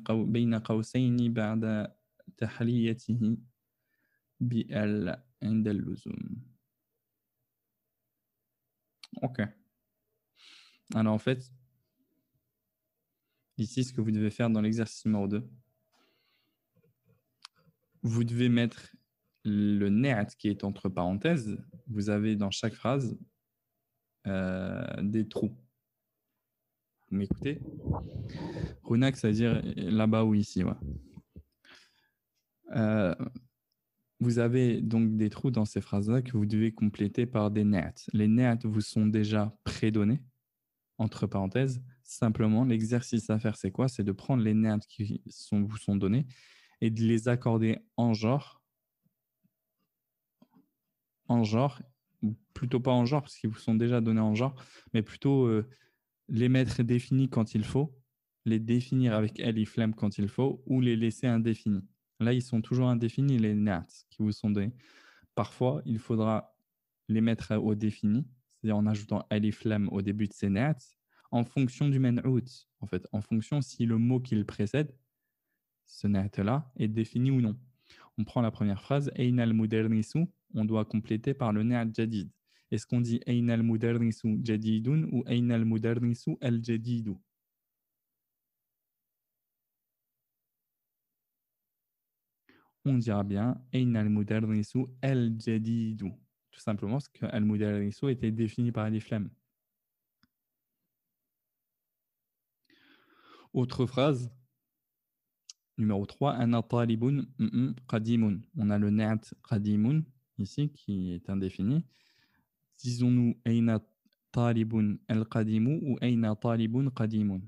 [SPEAKER 1] بين قوسين بعد تحليته بال عند اللزوم. Ok. Alors en fait, ici, ce que vous devez faire dans l'exercice numéro 2, vous devez mettre le ne'at qui est entre parenthèses. Vous avez dans chaque phrase des trous. Vous m'écoutez? Hunak, ça veut dire là-bas ou ici. Ouais. Vous avez donc des trous dans ces phrases-là que vous devez compléter par des nats. Les nats vous sont déjà prédonnés, entre parenthèses. Simplement, l'exercice à faire, c'est quoi? C'est de prendre les nats qui vous sont donnés et de les accorder en genre, ou plutôt pas en genre, parce qu'ils vous sont déjà donnés en genre, mais plutôt les mettre définis quand il faut, les définir avec alif lam quand il faut, ou les laisser indéfinis. Là, ils sont toujours indéfinis, les nats qui vous sont donnés. Parfois, il faudra les mettre au défini, c'est-à-dire en ajoutant alif lam au début de ces nats, en fonction du man'out, en fait, en fonction si le mot qui le précède, ce nat-là, est défini ou non. On prend la première phrase, Aina al-mudarrisu, on doit compléter par le nat jadid. Est-ce qu'on dit Aina al-mudarrisu jadidun ou Aina al-mudarrisu al-jadidu? On dira bien Aina al-mudarrisu al-jadidu. Tout simplement parce que al-mudarrisu était défini par alif lam. Autre phrase, numéro 3, Ana talibun qadimun. On a le nat qadimun ici qui est indéfini. Disons-nous Aina talibun al-qadimu ou Aina talibun qadimun.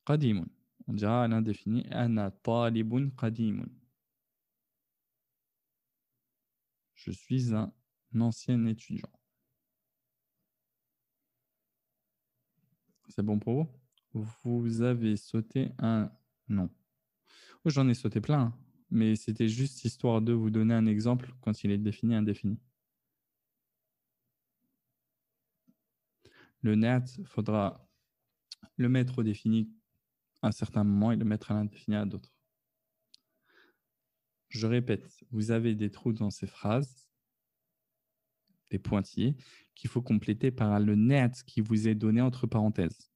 [SPEAKER 1] Qadimun. On dira à l'indéfini Ana talibun qadimun. Je suis un ancien étudiant. C'est bon pour vous? Vous avez sauté un nom. Oh, j'en ai sauté plein, mais c'était juste histoire de vous donner un exemple quand il est défini indéfini. Le nat, il faudra le mettre au défini à un certain moment et le mettre à l'indéfini à d'autres. Je répète, vous avez des trous dans ces phrases, des pointillés, qu'il faut compléter par le nat qui vous est donné entre parenthèses.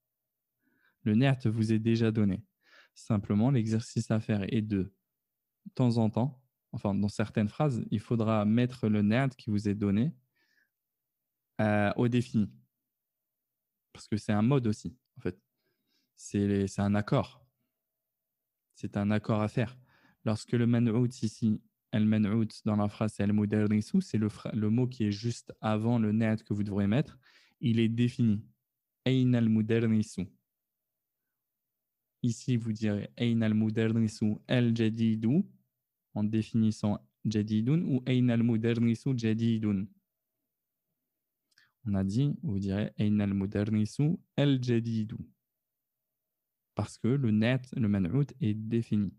[SPEAKER 1] Le nat vous est déjà donné. Simplement, l'exercice à faire est de temps en temps, enfin dans certaines phrases, il faudra mettre le nat qui vous est donné au défini. Parce que c'est un mode aussi, en fait. C'est un accord. C'est un accord à faire. Lorsque le man'out ici, el man'out dans la phrase, c'est el mudarrisu, c'est le mot qui est juste avant le nat que vous devrez mettre, il est défini. Ayn al mudarrisu. Ici, vous direz Ayn al mudarrisu al jadidu en définissant jadidun ou Ayn al mudarrisu jadidun. On a dit, vous direz Ayn al mudarrisu al jadidu. Parce que le net, le man'out est défini.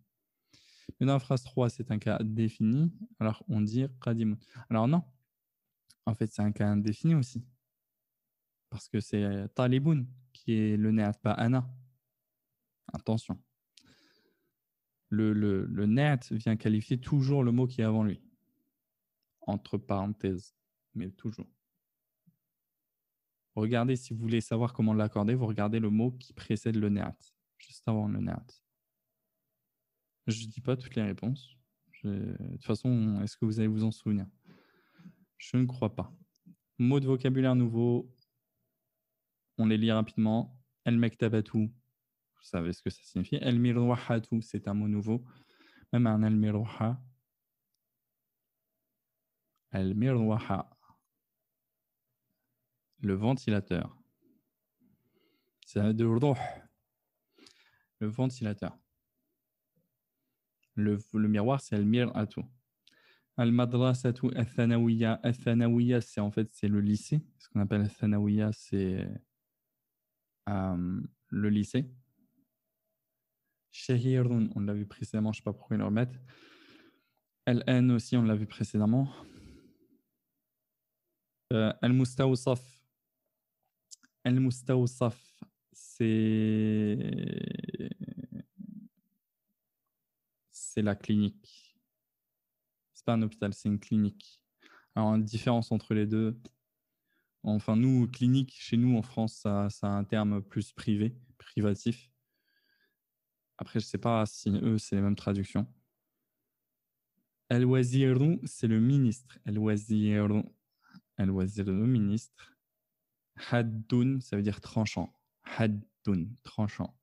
[SPEAKER 1] Mais dans la phrase 3, c'est un cas défini, alors on dit qadimun. Alors non, en fait, c'est un cas indéfini aussi. Parce que c'est talibun qui est le net, pas ana. Attention. Le net vient qualifier toujours le mot qui est avant lui. Entre parenthèses, mais toujours. Regardez, si vous voulez savoir comment l'accorder, vous regardez le mot qui précède le net, juste avant le net. Je ne dis pas toutes les réponses. De toute façon, est-ce que vous allez vous en souvenir? Je ne crois pas. Mots de vocabulaire nouveau. On les lit rapidement. El-Mektabatu, vous savez ce que ça signifie. El-Mirwahatu, c'est un mot nouveau. Même un El-Mirwaha. El-Mirwaha. Le ventilateur. C'est de ruh. Le ventilateur. Le miroir, c'est El-Mir'atu. Al-Madrasatu al-Thanawiya. Al-Thanawiya, c'est en fait c'est le lycée. Ce qu'on appelle al-Thanawiya, c'est le lycée. Shahirun, on l'a vu précédemment, je ne sais pas pourquoi ils le remettent. Al-An aussi, on l'a vu précédemment. Al-Mustawsaf. Al-Mustawsaf, c'est la clinique. C'est pas un hôpital, c'est une clinique. Alors, une différence entre les deux. Enfin, nous, clinique, chez nous, en France, ça a un terme plus privé, privatif. Après, je ne sais pas si eux, c'est les mêmes traductions. Al-Waziru, c'est le ministre. Al-Waziru, le ministre. Haddun, ça veut dire tranchant. Haddun, tranchant.